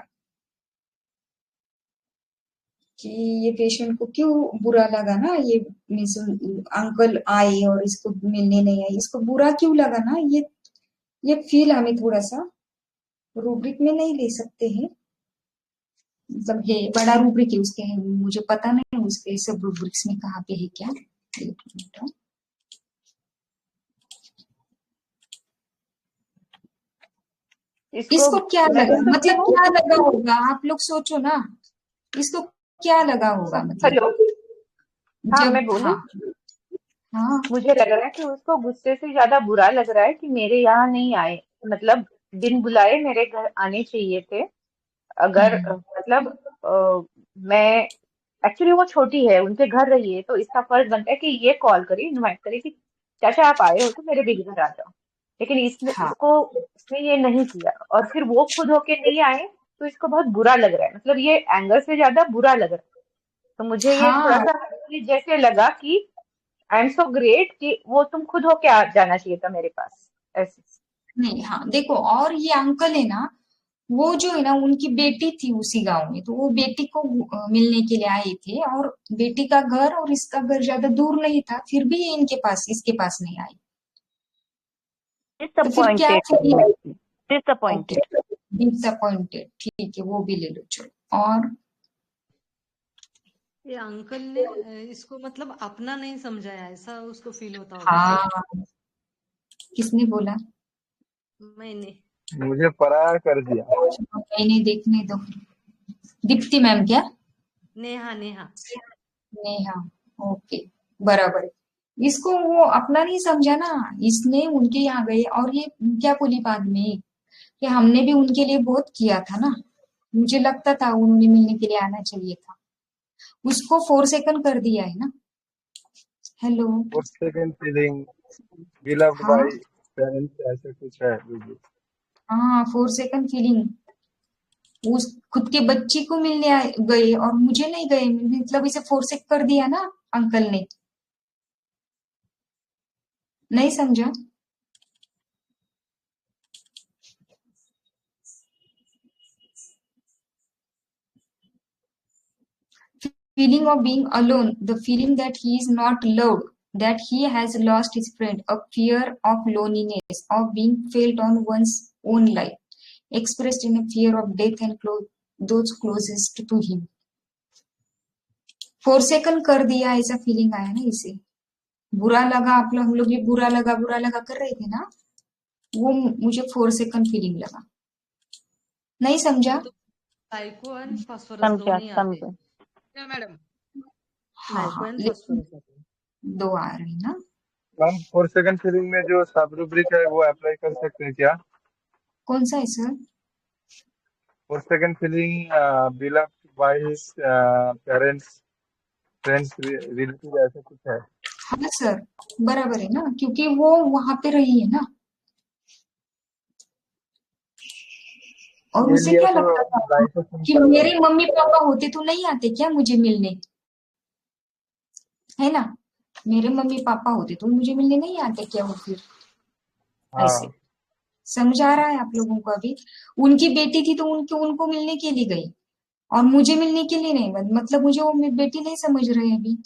कि ये पेशेंट को क्यों बुरा लगा ना, ये मीन्स अंकल आए और इसको मिलने नहीं आई, इसको बुरा क्यों लगा ना, ये फील हमें थोड़ा सा रूब्रिक में नहीं ले सकते हैं। मतलब है बड़ा रूब्रिक है उसके, मुझे पता नहीं उसके सब रूब्रिक्स में कहाँ पे है क्या। एक मिनट, इसको क्या लगा, मतलब क्या लगा होगा? आप लोग सोचो ना, इसको क्या लगा होगा? मतलब हेलो, हाँ जब मैं बोलूं? हाँ मुझे लग रहा है कि उसको गुस्से से ज्यादा बुरा लग रहा है कि मेरे यहाँ नहीं आए, मतलब बिन बुलाए मेरे घर आने चाहिए थे। अगर मतलब मैं एक्चुअली वो छोटी है, उनके घर रही है, तो इसका फर्ज बनता है कि ये कॉल करे, इनवाइट करे कि चाचा आप आए हो तो मेरे भी घर आ जाओ। लेकिन हाँ इसने ये नहीं किया और फिर वो खुद होके नहीं आए, तो इसको बहुत बुरा लग रहा है, मतलब ये एंगर से ज्यादा बुरा लग रहा है। तो मुझे ये थोड़ा हाँ सा जैसे लगा कि आई एम सो ग्रेट कि वो तुम खुद होके आ जाना चाहिए था मेरे पास, ऐसे। नहीं, हाँ देखो, और ये अंकल है ना, वो जो है ना उनकी बेटी थी उसी गांव में, तो वो बेटी को मिलने के लिए आए थे, और बेटी का घर और इसका घर ज्यादा दूर नहीं था, फिर भी ये इसके पास नहीं आए, तो फिर क्या? डिसअपॉइंटेड। डिसअपॉइंटेड, ठीक है वो भी ले लो। चलो और ये अंकल ने इसको मतलब अपना नहीं समझा है, ऐसा उसको फील होता होगा। हाँ, किसने बोला? मैंने मुझे पराया कर दिया। मैंने देखने दो। दीप्ति मैम क्या? नेहा नेहा नेहा, ओके, बराबर है। इसको वो अपना नहीं समझा ना, इसने उनके यहाँ गए और ये क्या बोली बाद में कि हमने भी उनके लिए बहुत किया था ना, मुझे लगता था उन्होंने मिलने के लिए आना चाहिए था, उसको 4 सेकंड कर दिया है ना। हेलो, और सेकंड फीलिंग बिलव्ड हाँ बाय पेरेंट्स, ऐसा कुछ है दीदी। हाँ, 4 सेकंड फीलिंग, उस खुद के बच्ची को मिलने गए और मुझे नहीं गए, मतलब इसे 4 सेकंड कर दिया ना अंकल ने, नहीं समझा? Feeling of being alone, the feeling that he is not loved, that he has lost his friend, a fear of loneliness, of being felt on one's own life, expressed in a fear of death and those closest to him. 4 second कर दिया, ऐसा feeling आया ना इसे, बुरा लगा, आप लोग हम लोग ये बुरा लगा कर रहे थे ना, वो मुझे 4 सेकंड फीलिंग लगा, नहीं समझा? लाइको एंड फास्फोरस दोनों आते हैं क्या मैडम? हाँ लाइको हाँ, एंड लेकिन फास्फोरस आते हैं। 2 आ रहे हैं ना। मैम 4 सेकंड फीलिंग में जो सब रूब्रिक है वो अप्लाई कर सकते हैं क्या? कौन सा है sir? 4 second feeling beloved by his parents, friends, relative, ऐसा कुछ है? हाँ सर, बराबर है ना, क्योंकि वो वहां पे रही है ना, और ये उसे लिया क्या तो लगता था लाइफ कि मेरे मम्मी पापा होते तो नहीं आते क्या मुझे मिलने, है ना? मेरे मम्मी पापा होते तो मुझे मिलने नहीं आते क्या वो फिर? ऐसे हाँ। समझ आ रहा है आप लोगों को? अभी उनकी बेटी थी तो उनको मिलने के लिए गई और मुझे मिलने के लिए नहीं, मतलब मुझे वो बेटी नहीं समझ रहे अभी।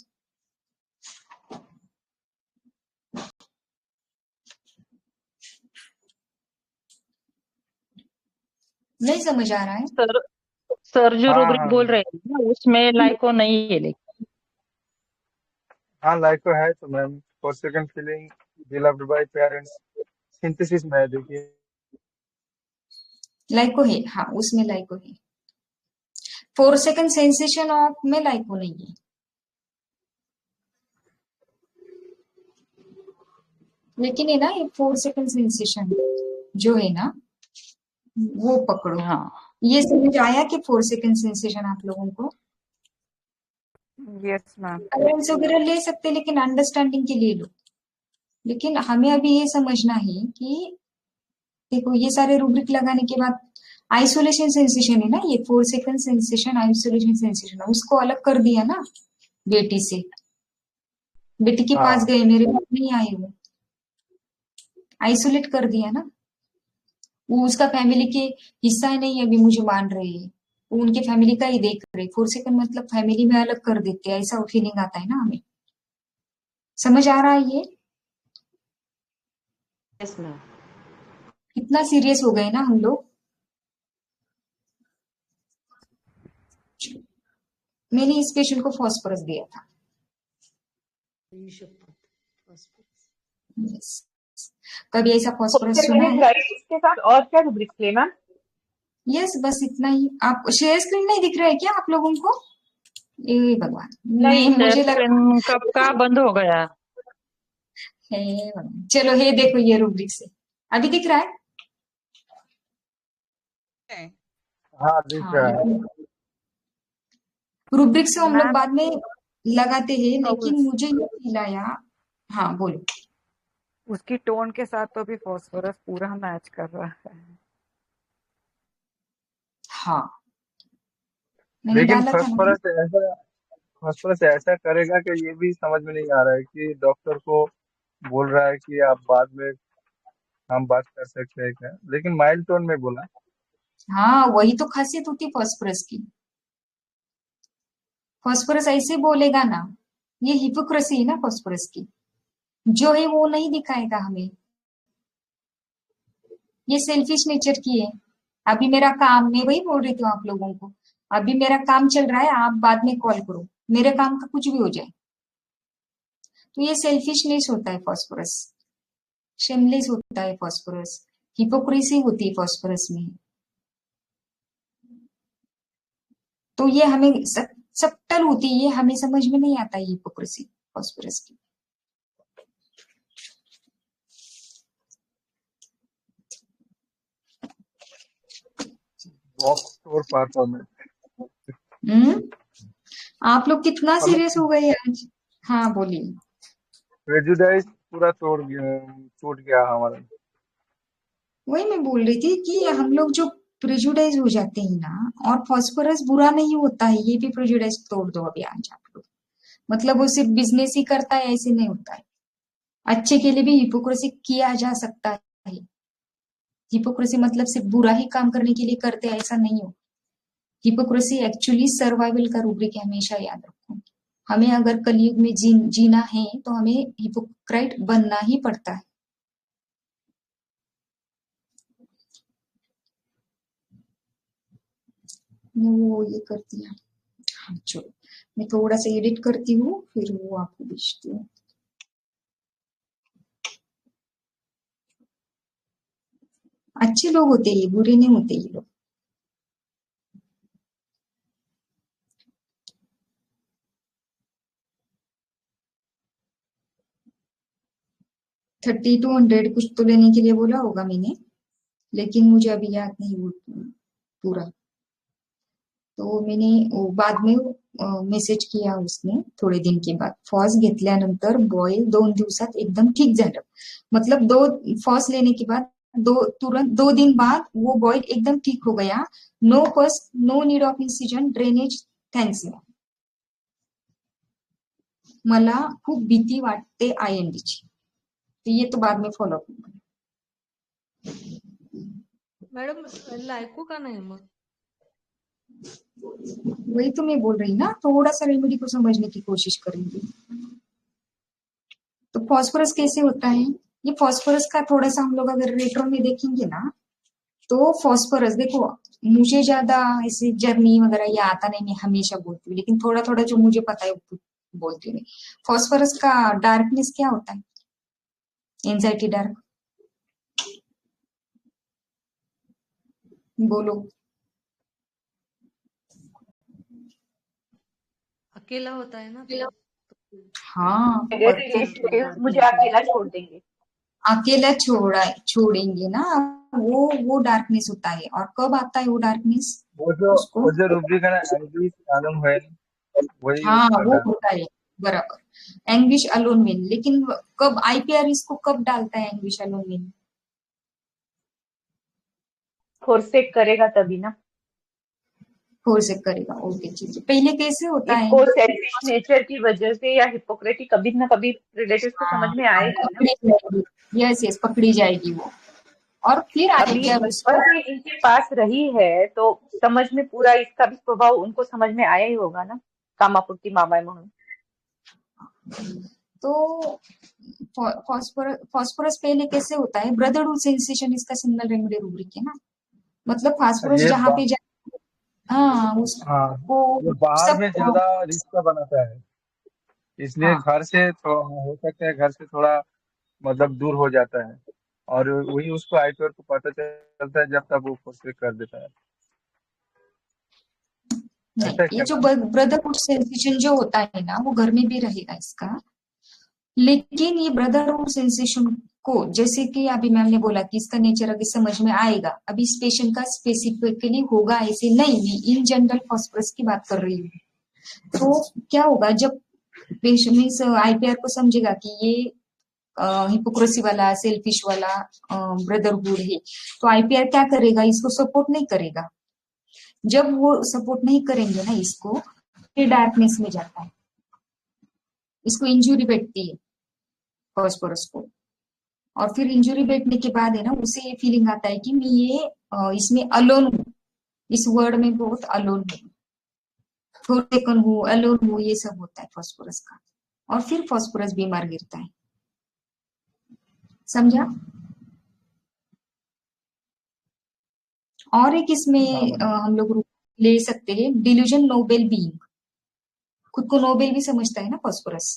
नहीं समझ आ रहा है? सर जो हाँ रूब्रिक हाँ बोल रहे हैं ना उसमें लाइको नहीं है, लेकिन हाँ, लाइको है तो ma'am 4 second feeling beloved bye parents synthesis में है, देखिए। लाइको है, हाँ उसमें लाइको है। 4 सेकंड सेंसेशन ऑफ में लाइको नहीं है, लेकिन है ना ये 4 सेकंड सेंसेशन जो है ना वो पकड़ो। हाँ ये समझ आया कि 4 सेकंड सेंसेशन आप लोगों को? Yes ma'am. अलाउंस वगैरह ले सकते, लेकिन अंडरस्टैंडिंग के लिए लो। लेकिन हमें अभी ये समझना है कि देखो ये सारे रूब्रिक लगाने के बाद आइसोलेशन सेंसेशन है ना, ये 4 सेकंड सेंसेशन आइसोलेशन सेंसेशन, उसको अलग कर दिया ना बेटी से, बेटी के पास हाँ गए, मेरे पास नहीं आए, वो आइसोलेट कर दिया ना, वो उसका फैमिली के हिस्सा ही नहीं अभी मुझे मान रहे हैं, वो उनके फैमिली का ही देख रहे। 4 सेकंड मतलब फैमिली में अलग कर देते हैं, ऐसा फीलिंग आता है ना हमें। समझ आ रहा है ये? Yes ma'am. कितना सीरियस हो गए ना हम लोग। मैंने इस पेशेंट को फॉस्फोरस दिया था। Yes. कभी ऐसा फॉस्फोरस सुना है? इसके साथ और क्या रूब्रिक्स ले मैम? यस, बस इतना ही। आप शेयर स्क्रीन नहीं दिख रहा है क्या आप लोगों को? ये भगवान, नहीं, मैं शेयर मुझे लगा स्क्रीन कब का बंद हो गया। है भगवान। चलो ये देखो, ये रूब्रिक से अभी दिख रहा है? हाँ, दिख हाँ, रहा है। रूब्रिक से हम लोग मैम बाद में लगाते हैं, लेकिन उस, मुझे ये फील आया। हाँ बोलो। उसकी टोन के साथ तो भी फॉस्फोरस पूरा मैच कर रहा है। हाँ, मैंने लेकिन डाला था ना। फॉस्फोरस ऐसा करेगा कि ये भी समझ में नहीं आ रहा है कि डॉक्टर को बोल रहा है कि आप बाद में हम बात कर सकते हैं क्या, लेकिन माइल्ड टोन में बोला। हाँ, वही तो खासियत होती है फॉस्फोरस की। फॉस्फोरस ऐसे बोलेगा ना, ये हिपोक्रेसी है ना फॉस्फोरस की, जो है वो नहीं दिखाएगा हमें, ये सेल्फिश नेचर की है। अभी मेरा काम, मैं वही बोल रही थी आप लोगों को, अभी मेरा काम चल रहा है, आप बाद में कॉल करो, मेरे काम का कुछ भी हो जाए। तो ये सेल्फिशनेस होता है फॉस्फोरस, शेमलेस होता है फॉस्फोरस, हिपोक्रेसी होती है फॉस्फोरस में। तो ये हमें सबटल होती है, ये हमें समझ में नहीं आता है हिपोक्रेसी फॉस्फोरस की। और परफॉर्मेंस। आप लोग कितना सीरियस हो गए आज? हाँ बोलिए। प्रेजुडाइज पूरा टूट गया हमारा। वही मैं बोल रही थी कि हम लोग जो प्रेजुडाइज हो जाते हैं ना, और फॉस्फोरस बुरा नहीं होता है, ये भी प्रेजुडाइज तोड़ दो अभी आज आप लोग। मतलब वो सिर्फ बिजनेस ही करता है ऐसे नहीं होता है, अच्छे के लिए भी हिपोक्रेसी किया जा सकता है। हिपोक्रेसी मतलब सिर्फ बुरा ही काम करने के लिए करते हैं ऐसा नहीं हो। हिपोक्रेसी एक्चुअली सर्वाइवल का रूब्रिक है, हमेशा याद रखो। हमें अगर कलयुग में जीना है तो हमें हिपोक्राइट बनना ही पड़ता है। वो ये करती है। हाँ चलो, मैं थोड़ा सा एडिट करती हूँ, फिर वो आपको भेजती हूँ। अच्छे लोग होते हैं, बुरे नहीं होते ये लोग। $3200 कुछ तो लेने के लिए बोला होगा मैंने, लेकिन मुझे अभी याद नहीं वो पूरा। तो मैंने बाद में मेसेज किया उसने थोडे दिन के बाद। फॉस घेतल्यानंतर बॉईल 2 दिवसात एकदम ठीक झालं। मतलब 2 फॉस लेने के बाद तुरंत 2 दिन बाद वो बॉईल एकदम ठीक हो गया। No pus, no need of incision, drainage, thanks. मला खूप भीती वाटते आयएनडीची। तो ये तो बाद में फॉलो अप। मॅडम लायको का नाही मग? वही तो मैं बोल रही ना, थोड़ा सा रेमेडी को समझने की कोशिश करेंगे। तो फॉस्फोरस कैसे होता है? ये फॉस्फोरस का थोड़ा सा हम लोग अगर रेट्रो में देखेंगे ना, तो फॉस्फोरस देखो, मुझे ज्यादा ऐसे जर्नी वगैरह ये आता नहीं, मैं हमेशा बोलती हूँ, लेकिन थोड़ा थोड़ा जो मुझे पता है बोलती हूँ। फॉस्फोरस का डार्कनेस क्या होता है? एंजाइटी डार्क, बोलो। अकेला होता है ना तो हाँ मुझे अकेला छोड़ देंगे। अकेला छोड़ेंगे ना, वो डार्कनेस होता है। और कब आता है वो डार्कनेस? वो जो रूब्रिक है ना, एंग्विश अलोन है, वही हाँ उसका वो होता है, बराबर। एंग्विश अलोन विन, लेकिन कब आईपीआर इसको कब डालता है एंग्विश अलोन विन? फोर्सेक करेगा तभी ना। फोर्सेक करेगा, ओके ठीक है। पहले कैसे होता है? इसको सेल्फिश नेचर की वजह से या हिपोक्रेसी कभी ना कभी रिलेटिव्स को समझ में आएगी ना। यस यस, पकड़ी जाएगी वो, और फिर अभी बचपन से इनके पास रही है तो समझ में पूरा इसका भी प्रभाव उनको समझ में आया ही होगा ना, कामापुरती मामाय म्हणून। तो फॉस्फोरस पहले कैसे होता है? ब्रदरहुड सेंसेशन इसका सिंगल रेमेडी रूब्रिक है ना। मतलब फॉस्फोरस जहाँ पे ये बाहर में ज्यादा रिस्क बनाता है, इसलिए घर से हो सकता है घर से थोड़ा मतलब दूर हो जाता है, और वही उसको आईपीआर को पता चलता है जब तक वो फोर्सेक कर देता है। नहीं, ये जो ब्रदरहुड सेंसेशन जो होता है ना, वो घर में भी रहेगा इसका। लेकिन ये ब्रदरहुड सेंसेशन को, जैसे कि अभी मैम ने बोला कि इसका नेचर अभी समझ में आएगा, अभी इस पेशेंट का स्पेसिफिकली होगा ऐसे नहीं, मैं इन जनरल फॉस्फोरस की बात कर रही हूँ। तो क्या होगा जब पेशेंट आईपीआर को समझेगा कि ये हिपोक्रेसी वाला, सेल्फिश वाला ब्रदरहुड है, तो आईपीआर क्या करेगा? इसको सपोर्ट नहीं करेगा। जब वो सपोर्ट नहीं करेंगे ना इसको, फिर डार्कनेस में जाता है, इसको इंजुरी बैठती है फॉस्फोरस को। और फिर इंजुरी बैठने के बाद है ना, उसे ये फीलिंग आता है कि मैं ये इसमें अलोन हूँ, इस वर्ड में बहुत अलोन हूँ, फोरसेकन हूँ, अलोन हूँ, ये सब होता है फॉस्फोरस का। और फिर फॉस्फोरस बीमार गिरता है। समझा? और एक इसमें हम लोग ले सकते हैं डिल्यूजन नो वेल बीइंग। खुद को नोबेल भी समझता है ना फॉस्फोरस।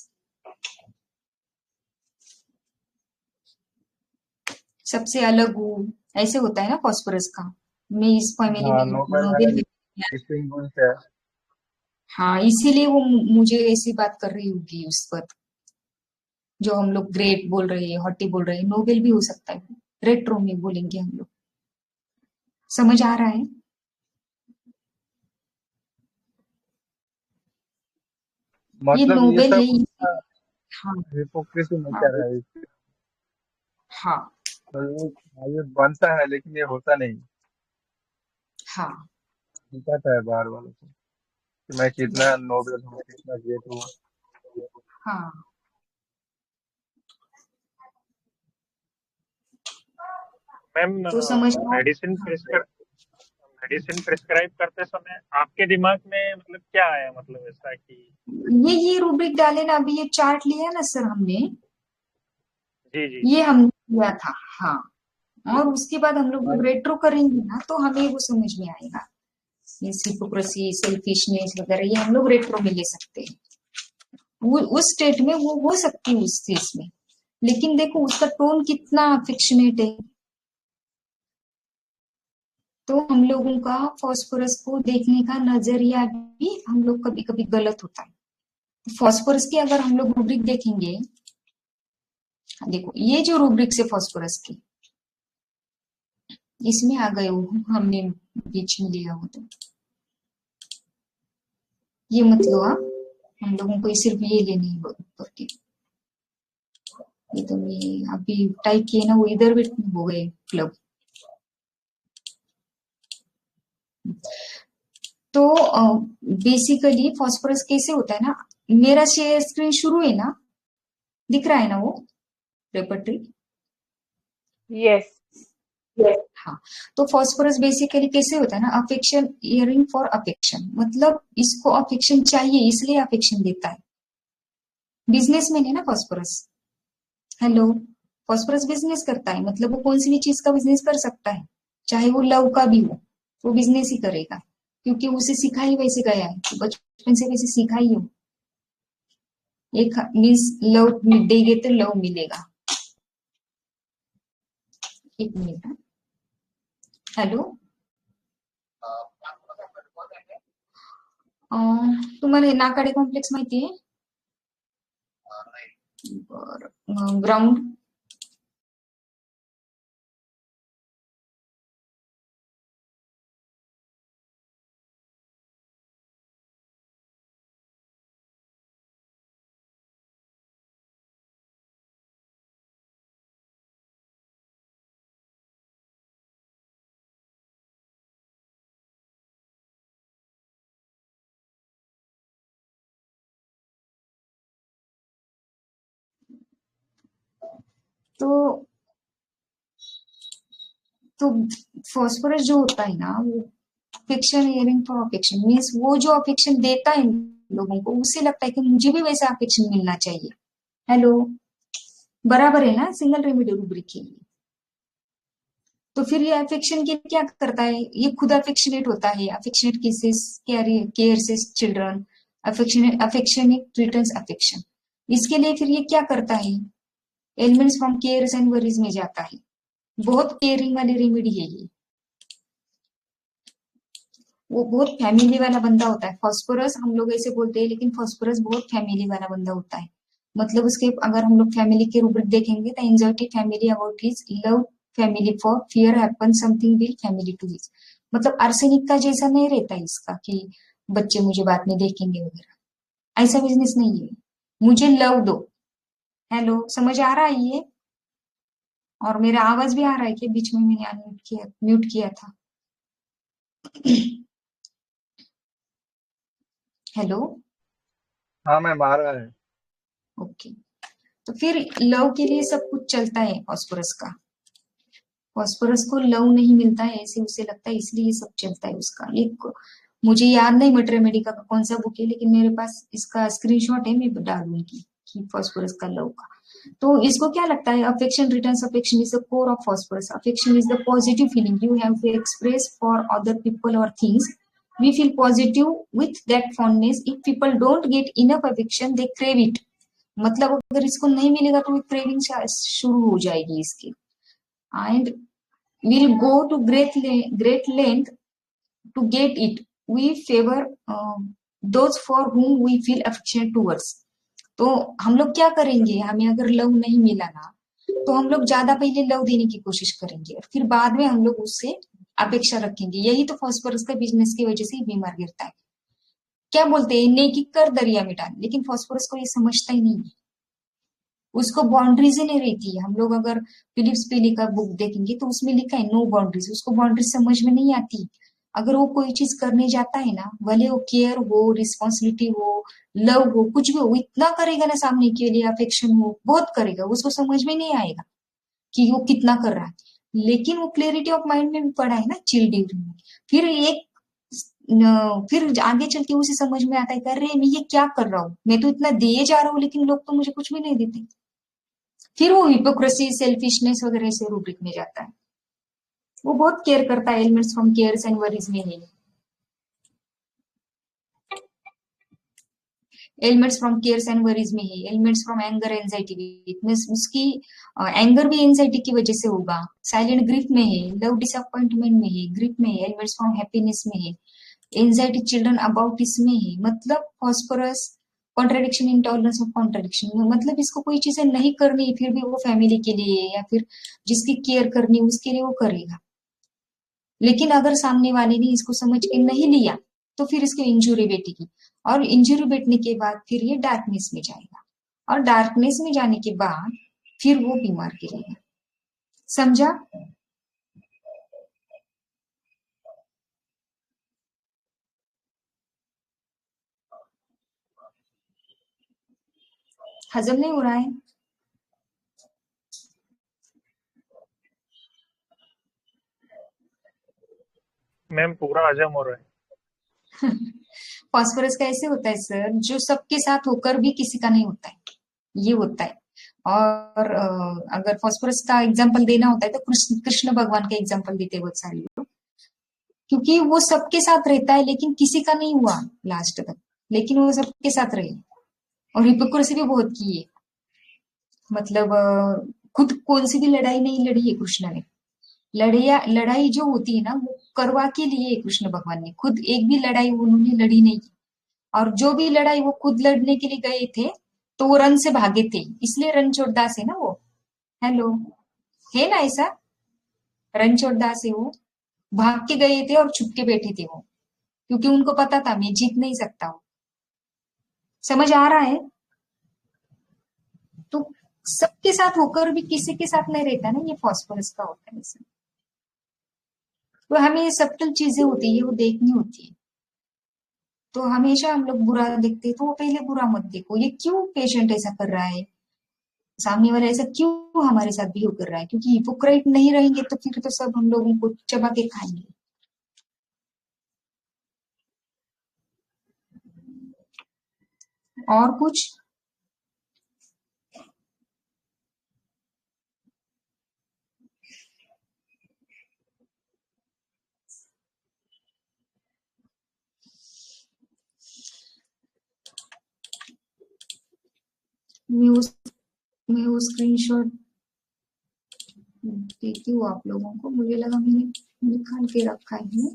सबसे अलग हूँ ऐसे होता है ना फॉस्फोरस का, मैं इस फैमिली हाँ में नोबेल है, नोबेल। डिस्टिंग्विश है। हाँ, इसीलिए वो मुझे ऐसी बात कर रही होगी उस पर, जो हम लोग ग्रेट बोल रहे हैं, हॉटी बोल रहे हैं, नोबेल भी हो सकता है, रेट्रो में बोलेंगे हम लोग। समझ आ रहा है? ये मतलब ये नोबेल सब है। हाँ हिपोक्रेसी हाँ नेचर है इसके। हाँ तो ये बनता है लेकिन ये होता नहीं, हाँ दिखाता है बाहर वालों को कि मैं कितना बस, नोबेल हूँ, कितना ग्रेट हूँ। हाँ। मैम, तो समझ मेडिसिन मेडिसिन प्रिस्क्राइब करते समय आपके दिमाग में मतलब क्या आया, मतलब ऐसा कि ये रूब्रिक डाले ना, अभी ये चार्ट लिया ना सर हमने, जी जी ये जी हमने किया था। हाँ, और उसके बाद हम लोग रेट्रो करेंगे ना तो हमें वो समझ में आएगा, ये हिपोक्रेसी, सेल्फिशनेस वगैरह, ये हम लोग रेट्रो में ले सकते हैं। वो उस स्टेट में वो हो सकती है उस चीज में, लेकिन देखो उसका टोन कितना अफेक्शनेट है। तो हम लोगों का फॉस्फोरस को देखने का नजरिया भी हम लोग कभी कभी गलत होता है। फॉस्फोरस की अगर हम लोग रूब्रिक देखेंगे, देखो ये जो रूब्रिक से फॉस्फोरस की, इसमें आ गए हो, हमने बीच में लिया हो तो ये मतलब हम लोगों को सिर्फ ये लेनी है करके। ये तो मैं अभी टाइप किए ना, वो इधर भी हो गए क्लब। तो बेसिकली फॉस्फोरस कैसे होता है ना, मेरा शेयर स्क्रीन शुरू है ना, दिख रहा है ना वो रेपर्टरी? यस। हाँ, तो फॉस्फोरस बेसिकली कैसे होता है ना, अफेक्शन, इयरिंग फॉर अफेक्शन, मतलब इसको अफेक्शन चाहिए इसलिए अफेक्शन देता है। बिजनेसमैन है ना फॉस्फोरस। हेलो, फॉस्फोरस बिजनेस करता है, मतलब वो कौन सी भी चीज का बिजनेस कर सकता है, चाहे वो लव का भी हो, वो बिजनेस ही करेगा, क्योंकि उसे सीखा ही वैसे गया है, तो बचपन से वैसे सीखा ही हो। एक मीन्स लव देंगे तो लव मिलेगा। एक मिनट, हॅलो, तुम्हाला नाकाडे कॉम्प्लेक्स माहिती आहे? बरं, ग्राउंड तो फॉस्फोरस जो होता है ना, वो affection, hearing for affection means वो जो अफेक्शन देता है लोगों को, उससे लगता है कि मुझे भी वैसा अफेक्शन मिलना चाहिए। हेलो, बराबर है ना सिंगल रेमेडी रूब्रिक के लिए। तो फिर ये अफेक्शन के क्या करता है, ये खुद अफेक्शनेट होता है, अफेक्शनेट केसेस, केयर से चिल्ड्रन, अफेक्शनेट रिटर्न्स अफेक्शन। इसके लिए फिर ये क्या करता है, elements from cares and worries में जाता है। बहुत केयरिंग वाली रेमेडी है ये, वो बहुत फैमिली वाला बंदा होता है। फॉस्फोरस हम लोग ऐसे बोलते हैं, लेकिन फॉस्फोरस बहुत फैमिली वाला बंदा होता है। मतलब उसके अगर हम लोग फैमिली के रूब्रिक देखेंगे तो anxiety family about his, love family for, fear happen something will family to his. मतलब आर्सेनिक का जैसा नहीं रहता है इसका कि बच्चे मुझे बाद में देखेंगे वगैरह, ऐसा बिजनेस नहीं है। मुझे लव दो। हेलो, समझ आ रहा है ये? और मेरा आवाज भी आ रहा है कि बीच में मैंने म्यूट किया था? हेलो, हाँ मैम आ रहा है। ओके। तो फिर लव के लिए सब कुछ चलता है फॉस्फोरस का। फॉस्फोरस को लव नहीं मिलता है ऐसे उसे लगता है, इसलिए सब चलता है उसका। एक मुझे याद नहीं मटर रेमेडी का कौन सा बुक है, लेकिन मेरे पास इसका स्क्रीनशॉट है, मैं डालूंगी कि फॉस्फोरस का लव का। तो इसको क्या लगता है, affection returns affection is the core of phosphorus. Affection is the positive feeling you have to express for other people और things we feel positive with that fondness. If people don't get enough affection, they crave it. मतलब अगर इसको नहीं मिलेगा तो craving शुरू हो जाएगी इसकी. And we'll go to great length to get it. We favor those for whom we feel affectionate towards. तो हम लोग क्या करेंगे, हमें अगर लव नहीं मिला ना तो हम लोग ज्यादा पहले लव देने की कोशिश करेंगे और फिर बाद में हम लोग उससे अपेक्षा रखेंगे. यही तो फास्फोरस का बिजनेस की वजह से बीमार गिरता है. क्या बोलते हैं, नेकी कर दरिया में डाल, लेकिन फास्फोरस को ये समझता ही नहीं है. उसको बाउंड्रीज ही नहीं रहती है. हम लोग अगर फिलिप्स पेली का बुक देखेंगे तो उसमें लिखा है नो बाउंड्रीज. उसको बाउंड्रीज समझ में नहीं आती. अगर वो कोई चीज करने जाता है ना, भले वो केयर हो, रिस्पॉन्सिबिलिटी हो, लव हो, कुछ भी हो, इतना करेगा ना सामने के लिए, अफेक्शन हो, बहुत करेगा. उसको समझ में नहीं आएगा कि वो कितना कर रहा है. लेकिन वो क्लैरिटी ऑफ माइंड में भी पड़ा है ना चिल ड्यूरिंग में. फिर आगे चल के उसे समझ में आता है कि अरे मैं ये क्या कर रहा हूँ, मैं तो इतना दिए जा रहा हूँ लेकिन लोग तो मुझे कुछ भी नहीं देते. फिर वो हिपोक्रेसी, सेल्फिशनेस वगैरह से रूब्रिक में जाता है. वो बहुत केयर करता है. Elements from cares and worries में है. Elements from cares and worries में है. एलिमेंट्स फ्रॉम एंगर, एंजाइटी में उसकी एंगर भी एंजाइटी की वजह से होगा. साइलेंट ग्रीफ में है, लव डिसअपॉइंटमेंट में है, ग्रीफ में है. एलिमेंट्स फ्रॉम हैप्पीनेस में है, एंजाइटी चिल्ड्रन अबाउट इसमें है. मतलब phosphorus contradiction, intolerance of contradiction में, मतलब इसको कोई चीजें नहीं करनी फिर भी वो फैमिली के लिए या फिर जिसकी केयर करनी उसके लिए वो करेगा. लेकिन अगर सामने वाले ने इसको समझ के नहीं लिया तो फिर इसको इंजुरी बैठेगी और इंजुरी बैठने के बाद फिर ये डार्कनेस में जाएगा और डार्कनेस में जाने के बाद फिर वो बीमार गिरेगा. समझा? हजम नहीं हो रहा है? मैम पूरा हजम हो रहा है. फास्फोरस का ऐसे होता है सर, जो सबके साथ होकर भी किसी का नहीं होता है, ये होता है. और अगर फास्फोरस का एग्जांपल देना होता है तो कृष्ण भगवान का एग्जांपल देते हैं बहुत सारे लोग, क्योंकि वो सबके साथ रहता है लेकिन किसी का नहीं हुआ लास्ट तक, लेकिन वो सबके साथ रहे. और हिपोक्रेसी भी बहुत की है. मतलब खुद कौन सी भी लड़ाई नहीं लड़ी है कृष्ण ने. लड़ाई जो होती है ना वो करवा के लिए कृष्ण भगवान ने, खुद एक भी लड़ाई उन्होंने लड़ी नहीं. और जो भी लड़ाई वो खुद लड़ने के लिए गए थे तो वो रण से भागे थे, इसलिए रणछोड़दास है ना वो. हेलो, है ना ऐसा? रणछोड़दास है वो. भाग के गए थे और छुप के बैठे थे वो, क्योंकि उनको पता था मैं जीत नहीं सकता हूँ. समझ आ रहा है? तो सबके साथ होकर भी किसी के साथ नहीं रहता ना, ये फास्फोरस का होता है. तो हमें ये सब्टल चीजें होती है वो देखनी होती है. तो हमेशा हम लोग बुरा देखते हैं तो वो पहले बुरा मत देखो. ये क्यों पेशेंट ऐसा कर रहा है, सामने वाला ऐसा क्यों हमारे साथ बिहेव कर रहा है, क्योंकि हिपोक्राइट नहीं रहेंगे तो फिर तो सब हम लोगों को चबा के खाएंगे. और कुछ? मैं वो स्क्रीनशॉट देती हूँ आप लोगों को. मुझे लगा मैंने निकाल के रखा है.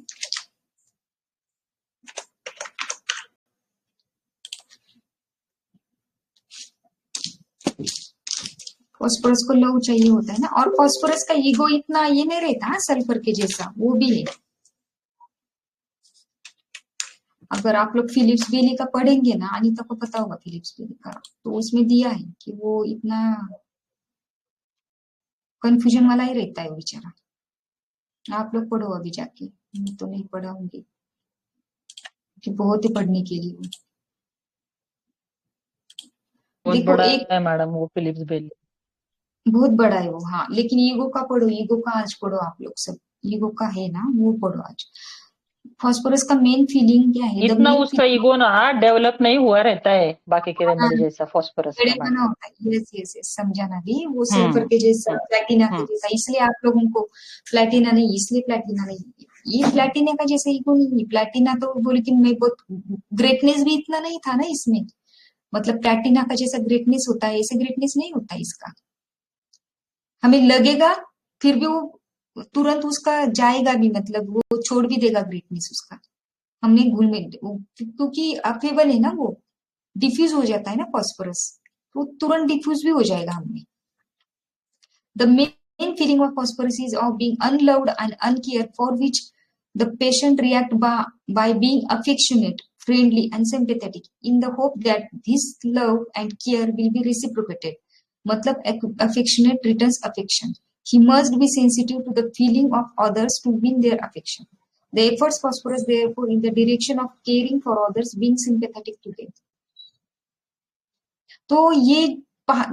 फास्फोरस को लव चाहिए होता है ना. और फास्फोरस का ईगो इतना ये नहीं रहता सल्फर के जैसा, वो भी है. अगर आप लोग फिलिप्स बेली का पढ़ेंगे ना, अनीता को पता होगा फिलिप्स बेली का, तो उसमें दिया है कि वो इतना कंफ्यूजन वाला ही रहता है वो बेचारा. आप लोग पढ़ो अभी जाके, मैं तो नहीं पढ़ाऊंगी कि बहुत ही पढ़ने के लिए. बहुत बड़ा है मैडम वो फिलिप्स बेली, बहुत बड़ा है वो. हाँ, लेकिन ईगो का पढ़ो, ईगो का आज पढ़ो आप लोग सब. ईगो का है ना, वो पढ़ो आज. फास्फोरस का मेन फीलिंग क्या है? इतना उसका ईगो ना डेवलप नहीं हुआ रहता है बाकी के रेमेडी जैसा फास्फोरस का. बना होता है. यस यस यस, समझा ना भी. वो सल्फर के जैसा, प्लेटिना के जैसा. इसलिए आप लोगों को प्लेटिना नहीं, इसलिए प्लेटिना नहीं ये प्लेटिना का जैसा ईगो नहीं। प्लेटिना तो बोले कि मैं बहुत, ग्रेटनेस भी इतना नहीं था ना इसमें, मतलब प्लेटिना का जैसा ग्रेटनेस होता है ऐसे ग्रेटनेस नहीं होता इसका। हमें लगेगा फिर भी वो तुरंत उसका जाएगा भी, मतलब वो छोड़ भी देगा ग्रेटनेस उसका। हमने घुल में, क्योंकि अफेबल है ना, वो डिफ्यूज हो जाता है ना फॉस्फोरस, तो तुरंत डिफ्यूज भी हो जाएगा हमें। The main feeling of phosphorus is of being unloved and uncare, for which the patient react by being affectionate, friendly and sympathetic in the hope that this love and care will be reciprocated. मतलब affectionate returns affection. He must be sensitive to the feeling of others to win their affection. The efforts phosphorus therefore in the direction of caring for others, being sympathetic to them. तो ये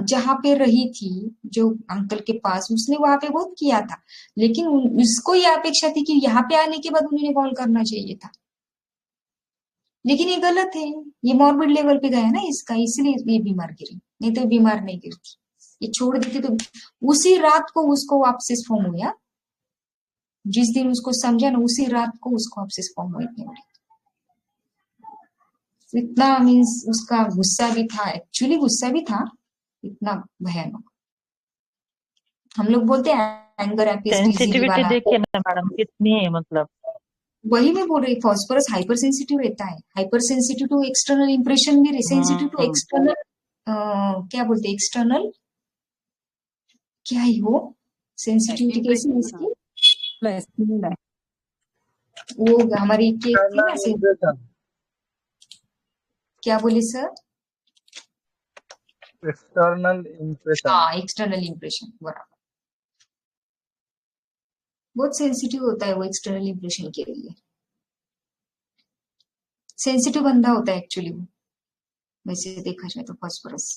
जहां पे रही थी जो uncle के पास, उसने वहां पे बहुत किया था, लेकिन उसको ये अपेक्षा थी कि यहाँ पे आने के बाद उन्हें कॉल करना चाहिए था, लेकिन ये गलत है। ये मॉर्बिड लेवल पे गया ना इसका, इसलिए ये बीमार गिरी, नहीं तो बीमार नहीं गिरती। ये छोड़ देती तो उसी रात को उसको एब्सेस फॉर्म हुआ, जिस दिन उसको समझा ना उसी रात को उसको एब्सेस फॉर्म हुआ। इतना मीन्स उसका गुस्सा भी था, एक्चुअली गुस्सा भी था, इतना भयानक। हम लोग बोलते हैं एंगर सेंसिटिविटी देखिए ना मैडम कितनी है, मतलब वही मैं बोल रही, फॉस्फोरस हाइपर सेंसिटिव रहता है, hyper sensitive to external impression भी, सेंसिटिव टू एक्सटर्नल, क्या बोलते हैं एक्सटर्नल, क्या ही वो सेंसिटिविटी कैसी इसकी, वो हमारी क्या बोले सर, एक्सटर्नल इंप्रेशन। हाँ एक्सटर्नल इंप्रेशन, बराबर, बहुत सेंसिटिव होता है वो एक्सटर्नल इंप्रेशन के लिए, सेंसिटिव बंदा होता है एक्चुअली वो, वैसे देखा जाए तो फॉस्फोरस।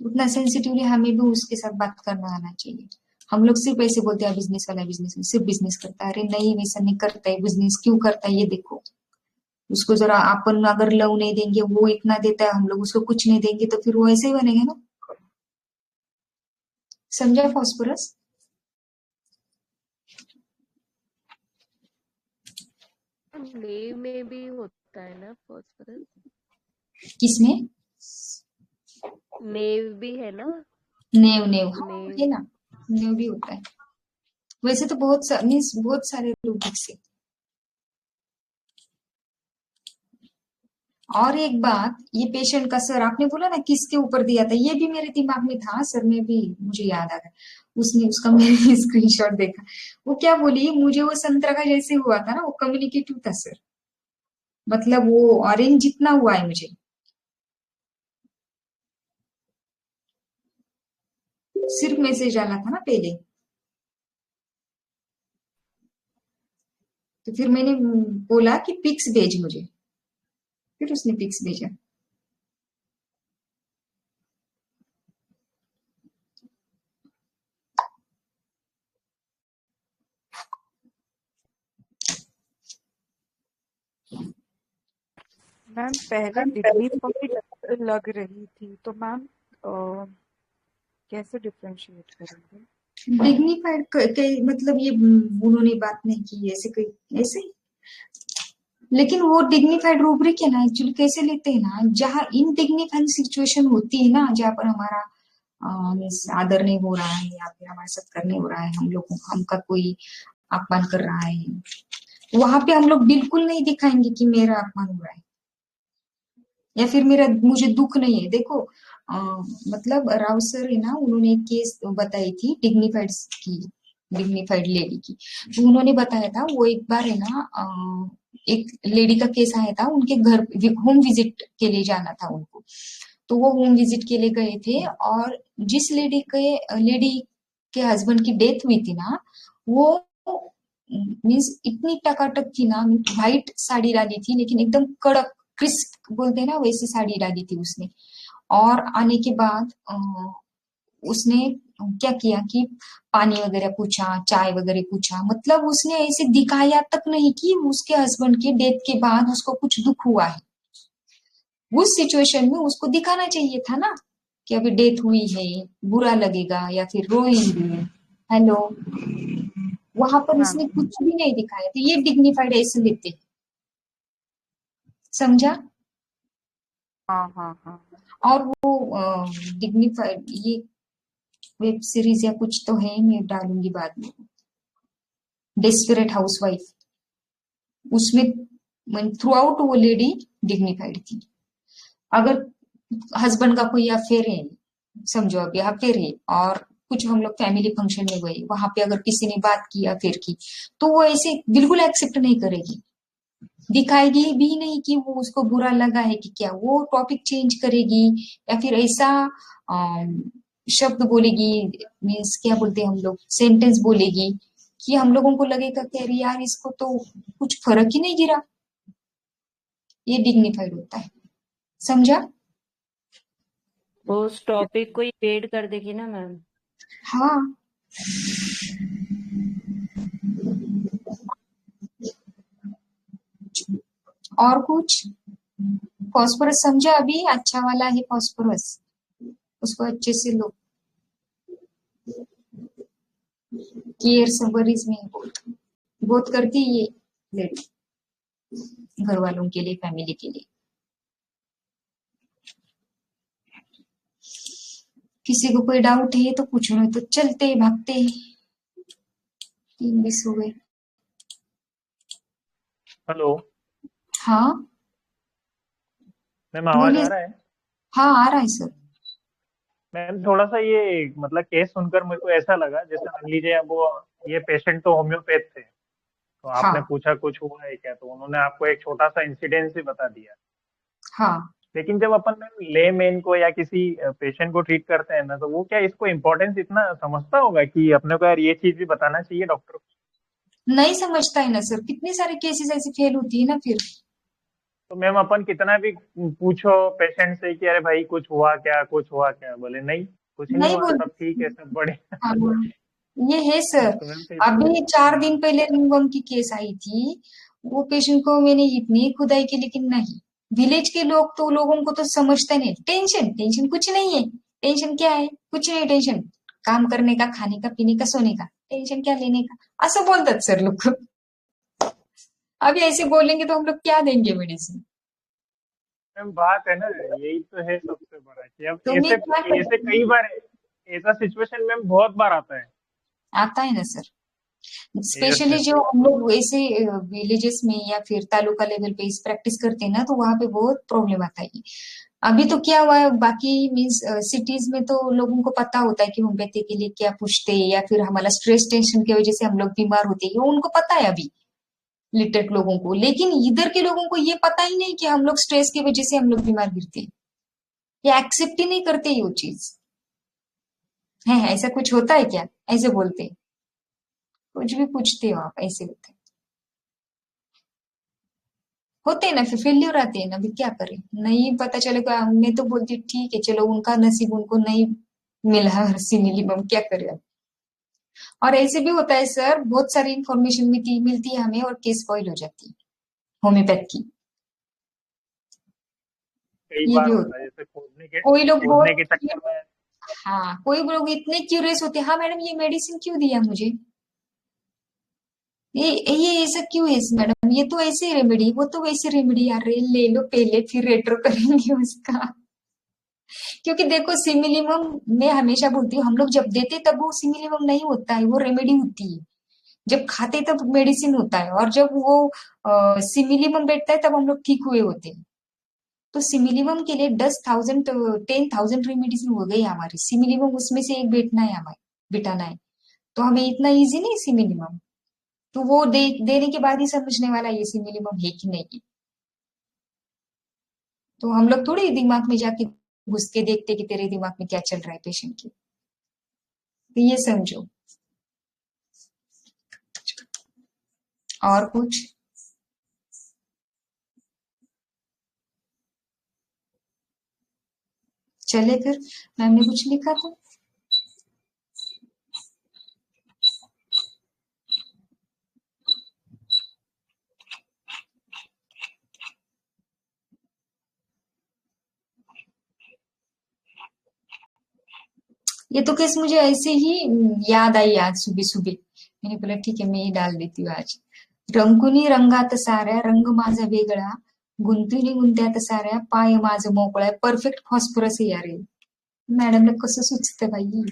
उतना सेंसिटिवली हमें भी उसके साथ बात करना आना चाहिए। हम लोग सिर्फ ऐसे बोलते हैं बिजनेस वाला बिजनेस में सिर्फ बिजनेस करता है, अरे नहीं वैसा नहीं करता है, बिजनेस क्यों करता है ये देखो। उसको जरा अपन अगर लव नहीं देंगे, वो इतना देता है, हम लोग उसको कुछ नहीं देंगे, तो फिर वो ऐसे ही बनेगा ना। समझा फॉस्फोरस? नेव में भी होता है ना फॉस्फोरस? किसमें? नेव भी है ना? नेव है ना, नेव भी होता है। वैसे तो बहुत सारे रूबिक से। और एक बात, ये पेशेंट का सर आपने बोला ना किसके ऊपर दिया था, ये भी मेरे दिमाग में था सर, में भी मुझे याद आ गया, उसने उसका मैंने स्क्रीनशॉट देखा। वो क्या बोली, मुझे वो संतरा का जैसे हुआ था ना, वो कम्युनिकेटिव था सर, मतलब वो ऑरेंज जितना हुआ है मुझे। सिर्फ मैसेज डाला था ना पहले, तो फिर मैंने बोला कि पिक्स भेज मुझे, फिर उसने पिक्स भेजा। मैम पहले डिग्निफाइड लग रही थी, तो मैम कैसे डिफरेंशिएट करेंगे? डिग्निफाइड मतलब ये उन्होंने बात नहीं की ऐसे, कोई ऐसे, लेकिन वो डिग्निफाइड रूब्रिक है ना, एक्चुअली कैसे लेते हैं ना, जहाँ इनडिग्निफाइड सिचुएशन होती है ना, जहाँ पर हमारा आदर नहीं हो रहा है या फिर हमारा सत्कार नहीं हो रहा है, हम लोग हमका कोई अपमान कर रहा है, वहां पे हम लोग बिल्कुल नहीं दिखाएंगे कि मेरा अपमान हो रहा है या फिर मुझे दुख नहीं है। देखो मतलब राव सर है ना, उन्होंने एक केस बताई थी डिग्निफाइड लेडी की, तो उन्होंने बताया था वो एक बार है ना, एक लेडी का केस आया था, उनके घर होम विजिट के लिए जाना था उनको, तो वो होम विजिट के लिए गए थे, और जिस लेडी के हस्बैंड की डेथ हुई थी ना, वो मीन्स इतनी टकाटक थी ना, व्हाइट साड़ी डाली थी, लेकिन एकदम कड़क क्रिस्प बोलते हैं ना, वैसी साड़ी डाली थी उसने। और आने के बाद उसने क्या किया कि पानी वगैरह पूछा, चाय वगैरह पूछा, मतलब उसने ऐसे दिखाया तक नहीं कि उसके हस्बैंड के डेथ के बाद उसको कुछ दुख हुआ है। उस सिचुएशन में उसको दिखाना चाहिए था ना कि अभी डेथ हुई है, बुरा लगेगा या फिर रोएंगे, हेलो, वहां पर हाँ इसने कुछ भी नहीं दिखाया, तो ये डिग्निफाइड ऐसे लेते हैं, समझा। हाँ हाँ हाँ और वो डिग्निफाइड ये वेब सीरीज या कुछ तो है, मैं डालूंगी बाद में, डेस्परेट हाउसवाइफ, उसमें थ्रू आउट वो लेडी डिग्निफाइड थी। अगर हस्बैंड का कोई अफेयर है, समझो अभी अफेयर है, और कुछ हम लोग फैमिली फंक्शन में गए, वहां पे अगर किसी ने बात की अफेयर की, तो वो ऐसे बिल्कुल एक्सेप्ट नहीं करेगी, दिखाएगी भी नहीं कि वो उसको बुरा लगा है कि क्या, वो टॉपिक चेंज करेगी, या फिर ऐसा शब्द बोलेगी, मीन्स क्या बोलते हैं हम लोग, सेंटेंस बोलेगी कि हम लोगों को लगेगा कि अरे यार इसको तो कुछ फर्क ही नहीं गिरा। ये डिग्निफाइड होता है, समझा। वो उस टॉपिक को इवेड कर देगी ना मैम। हाँ, और कुछ फॉस्फोरस समझा अभी, अच्छा वाला है फॉस्फोरस, उसको अच्छे से लो, केयर सबरीज में बहुत बहुत करती है ये लेडी, घर वालों के लिए, फैमिली के लिए। किसी को कोई डाउट है तो पूछो, नहीं तो चलते भागते, 3:20 हो गए। हेलो हाँ मैम, आवाज बोलिए। आ रहा है? हाँ आ रहा है सर। मैम थोड़ा सा ये मतलब केस सुनकर मेरे को ऐसा लगा जैसे मान लीजिए अब वो ये पेशेंट तो होम्योपैथ थे, तो आपने हाँ पूछा कुछ हुआ है क्या, तो उन्होंने आपको एक छोटा सा इंसिडेंस ही बता दिया। हाँ, लेकिन जब अपन मैम ले मैन को या किसी पेशेंट को ट्रीट करते हैं ना, तो वो क्या इसको इम्पोर्टेंस इतना समझता होगा कि अपने को यार ये चीज भी बताना चाहिए डॉक्टर को? नहीं समझता है ना सर, कितने सारे केसेस ऐसे फेल होती है ना फिर। तो मैम अपन कितना भी पूछो पेशेंट से कि अरे भाई कुछ हुआ क्या, कुछ हुआ क्या, बोले नहीं कुछ नहीं नहीं हुआ, बोल। सब ठीक है, सब बढ़िया। हाँ, ये है सर। तो मैम फिर अभी 4 दिन हाँ। पहले रिंगवर्म की केस आई थी, वो पेशेंट को मैंने इतनी खुदाई की, लेकिन नहीं, विलेज के लोग तो, लोगों को तो समझते नहीं, टेंशन टेंशन कुछ नहीं है, टेंशन क्या है, कुछ नहीं टेंशन, काम करने का, खाने का, पीने का, सोने का, टेंशन क्या लेने का, असं बोलतात सर लोग। अभी ऐसे बोलेंगे तो हम लोग क्या देंगे मेडिसिन। मैम बात है ना, यही तो है सबसे बड़ा कि अब तो मैं ऐसे क्या ऐसे करती कई हूँ, बार ऐसा सिचुएशन मैम बहुत बार आता है। आता है ना सर, यस स्पेशली मैम। जो हम लोग ऐसे विलेजेस में या फिर तालुका लेवल पे इस प्रैक्टिस करते हैं ना, तो वहां पे बहुत प्रॉब्लम आता है। अभी तो क्या हुआ है, बाकी मीन्स सिटीज में तो लोगों को पता होता है कि होम्योपैथी के लिए क्या पूछते हैं, या फिर हमारा स्ट्रेस टेंशन की वजह से हम लोग बीमार होते हैं, वो उनको पता है अभी, लिटरेट लोगों को। लेकिन इधर के लोगों को ये पता ही नहीं कि हम लोग स्ट्रेस की वजह से हम लोग बीमार गिरते हैं, ये एक्सेप्ट ही नहीं करते ये वो चीज। है ऐसा कुछ होता है क्या, ऐसे बोलते हैं, कुछ भी पूछते हो आप, ऐसे होते हैं ना, फिर फेल्यूर आते हैं ना, अभी क्या करें, नहीं पता चलेगा। मैं तो बोलती हूँ, ठीक है चलो, उनका नसीब, उनको नहीं मिला सिमिलीबम, क्या करें अब। और ऐसे भी होता है सर, बहुत सारी इंफॉर्मेशन मिलती है हमें, और केस फॉइल हो जाती है होम्योपैथ की, कई ये बार भी होता होता है है। जैसे कोई लोग खोदने के बहुत, चक्कर में। हाँ कोई लोग इतने क्यूरियस होते हैं, हाँ मैडम ये मेडिसिन क्यों दिया मुझे, ये ऐसा क्यों है मैडम, ये तो ऐसे रेमेडी, वो तो वैसे रेमेडी, यार ले लो पहले, फिर रेट्रो करेंगे उसका। क्योंकि देखो सिमिलीमम, मैं हमेशा बोलती हूँ, हम लोग जब देते तब वो सिमिलीमम नहीं होता है, वो रेमेडी होती है। जब खाते तब मेडिसिन होता है, और जब वो सिमिलीमम बैठता है तब हम लोग ठीक हुए होते हैं। तो सिमिलीमम के लिए 10,000 10,000 रेमेडीज हो गई हमारी, सिमिलीमम उसमें से एक बैठना है हमारे, बिठाना है। तो हमें इतना इजी नहीं सिमिलीमम, तो वो देने के बाद ही समझने वाला ये सिमिलीमम है कि नहीं। तो हम लोग थोड़ी दिमाग में जाके घुस के देखते कि तेरे दिमाग में क्या चल रहा है पेशेंट के, तो ये समझो। और कुछ, चले फिर, मैम ने कुछ लिखा था। ये तो केस मुझे ऐसे ही याद आई आज सुबह सुबह, मैंने बोला ठीक है, मैं ही डाल देती हूँ आज. रंगुनी रंगात साऱ्या रंग माझा वेगळा, गुंतुनी गुंत्यात साऱ्या पाय माझं मोकळा. परफेक्ट फॉस्फरस आहे यार हे. मॅडमला कसं सुचतं बाई.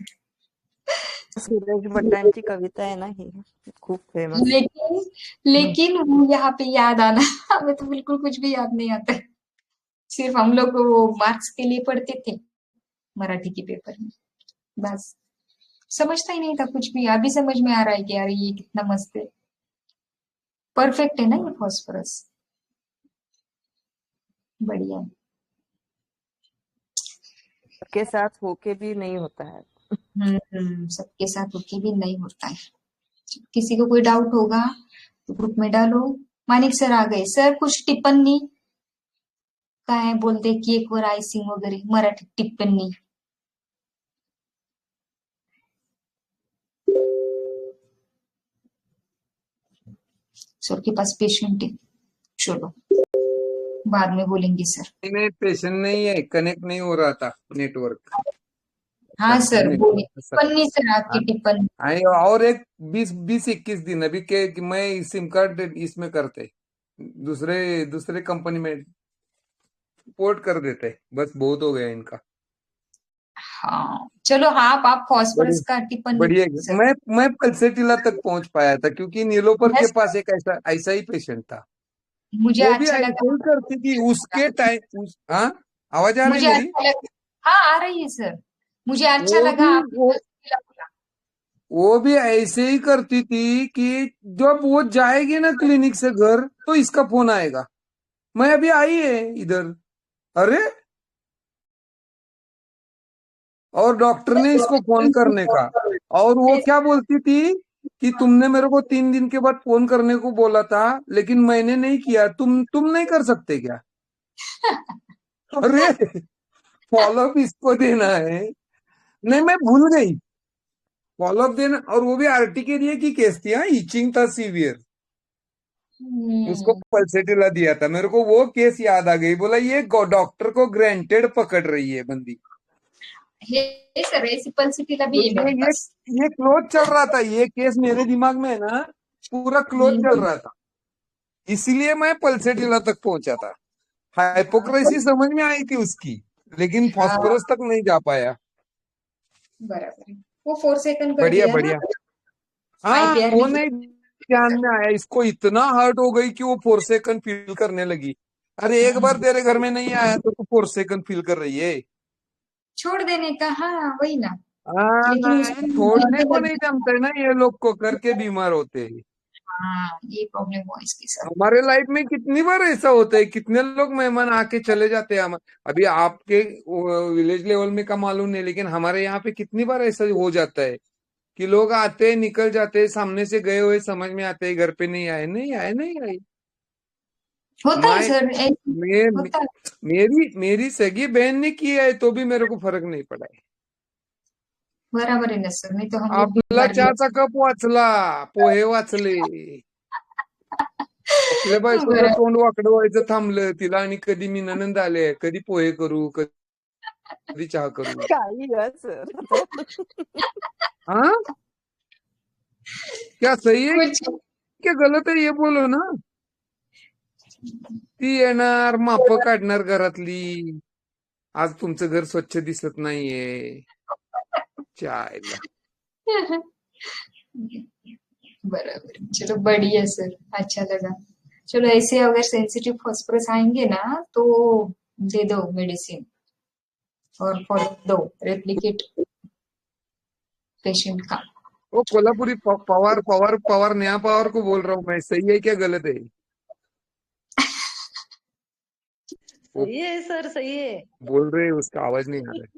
सूरज भट्टांची कविता है ना ही, खूब फेमस. लेकिन वो यहाँ पे याद आना. हमें तो बिल्कुल कुछ भी याद नहीं आता. सिर्फ हम लोग वो मार्क्स के लिए पढ़ते थे मराठी के पेपर में, बस. समझता ही नहीं था कुछ भी. अभी समझ में आ रहा है कि यार ये कितना मस्त है. परफेक्ट है ना ये फॉस्फरस. बढ़िया. सबके साथ होके भी नहीं होता है. सबके साथ होके भी नहीं होता है. किसी को कोई डाउट होगा तो ग्रुप में डालो. मानिक सर आ गए. सर कुछ टिप्पणी काय बोलते केकवर आयसिंग वगैरे मराठी टिप्पणी. सर के पास पेशेंट है, चलो बाद में बोलेंगे सर. नहीं, पेशेंट नहीं है, कनेक्ट नहीं हो रहा था नेटवर्क. हाँ सर बोलिए. सर टिप्पणी सर आपकी टिप्पणी. और एक 20-21 दिन अभी के मैं सिम कार्ड इसमें करते, दूसरे कंपनी में पोर्ट कर देते. बस बहुत हो गया इनका. हाँ चलो. हाँ आप फॉस्फरस का टिप्पणी. बढ़िया. मैं पल्सेटिला तक पहुंच पाया था क्योंकि नीलोपर के पास एक ऐसा ही पेशेंट था. मुझे वो भी अच्छा ऐसे लगा. ही करती थी उसके टाइम. हाँ आवाज आ रही मुझे मेरी? अच्छा लगा. हाँ आ रही है सर. मुझे अच्छा वो लगा भी आपने बोला. वो भी ऐसे ही करती थी कि जब वो जाएगी ना क्लिनिक से घर तो इसका फोन आएगा, मैं अभी आई है इधर. अरे और डॉक्टर ने इसको फोन करने का, और वो क्या बोलती थी कि तुमने मेरे को 3 दिन के बाद फोन करने को बोला था लेकिन मैंने नहीं किया. तुम नहीं कर सकते क्या? अरे फॉलोअप इसको देना है. नहीं मैं भूल गई फॉलोअप देना. और वो भी आरटी के लिए की केस थी. हाँ इचिंग था सीवियर. उसको पल्सेटिला दिया था. मेरे को वो केस याद आ गई. बोला ये डॉक्टर को ग्रांटेड पकड़ रही है बंदी. हे सर ऐसी पल्सेटिला भी है मेरे पास. ये क्लोज चल रहा था. ये केस मेरे दिमाग में है ना पूरा क्लोज चल रहा था, इसीलिए मैं पल्सेटिला तक पहुंचा था. हाइपोक्रेसी समझ में आई थी उसकी, लेकिन फॉस्फोरस तक नहीं जा पाया. बराबर. वो 4 सेकंड कर बढ़िया दिया बढ़िया. ना. हाँ IPR वो नहीं ध्यान में आया. इसको इतना हर्ट हो गई कि वो 4 सेकंड फील करने लगी. अरे एक बार तेरे घर में नहीं आया तो तू 4 सेकंड फील कर रही है. छोड़ देने का. हाँ वही ना. हाँ लेकिन छोड़ने को नहीं जमता है ना ये लोग को, करके बीमार होते हैं. हाँ ये प्रॉब्लम हुआ इसके साथ. हमारे लाइफ में कितनी बार ऐसा होता है, कितने लोग मेहमान आके चले जाते हैं. अभी आपके विलेज लेवल में का मालूम नहीं, लेकिन हमारे यहाँ पे कितनी बार ऐसा हो जाता है कि लोग आते हैं निकल जाते हैं, सामने से गए हुए समझ में आते हैं घर पे नहीं आए नहीं आए. होता है सर. होता है. मेरी सगी बहन ने किया है तो भी मेरे को फर्क नहीं पड़ा है. बराबर आहे ना सर. नाही तो हम लोग आपला बीमार चहाचा कप वाचला, पोहे वाचले. आपल्या बायकोचं तोंड वाकडं व्हायचं थांबलं. तिला आणि कधी मी ननंद आले, कधी पोहे करू, कधी चहा करू. काही सर. हाँ क्या सही है क्या गलत है ये बोलो ना. ती येणार माप काढणार घरातली. आज तुमचं घर स्वच्छ दिसत नाहीये. चायला. बराबर. चलो बढ़िया सर. अच्छा लगा. चलो ऐसे अगर सेंसिटिव फॉस्फोरस आएंगे ना तो दे दो मेडिसिन और फॉलो दो रेप्लिकेट पेशेंट का. वो कोल्हापुरी पवार नया पवार को बोल रहा हूँ मैं. सही है क्या गलत है? सही है सर. सही है. बोल रहे उसका आवाज नहीं आ रहा है.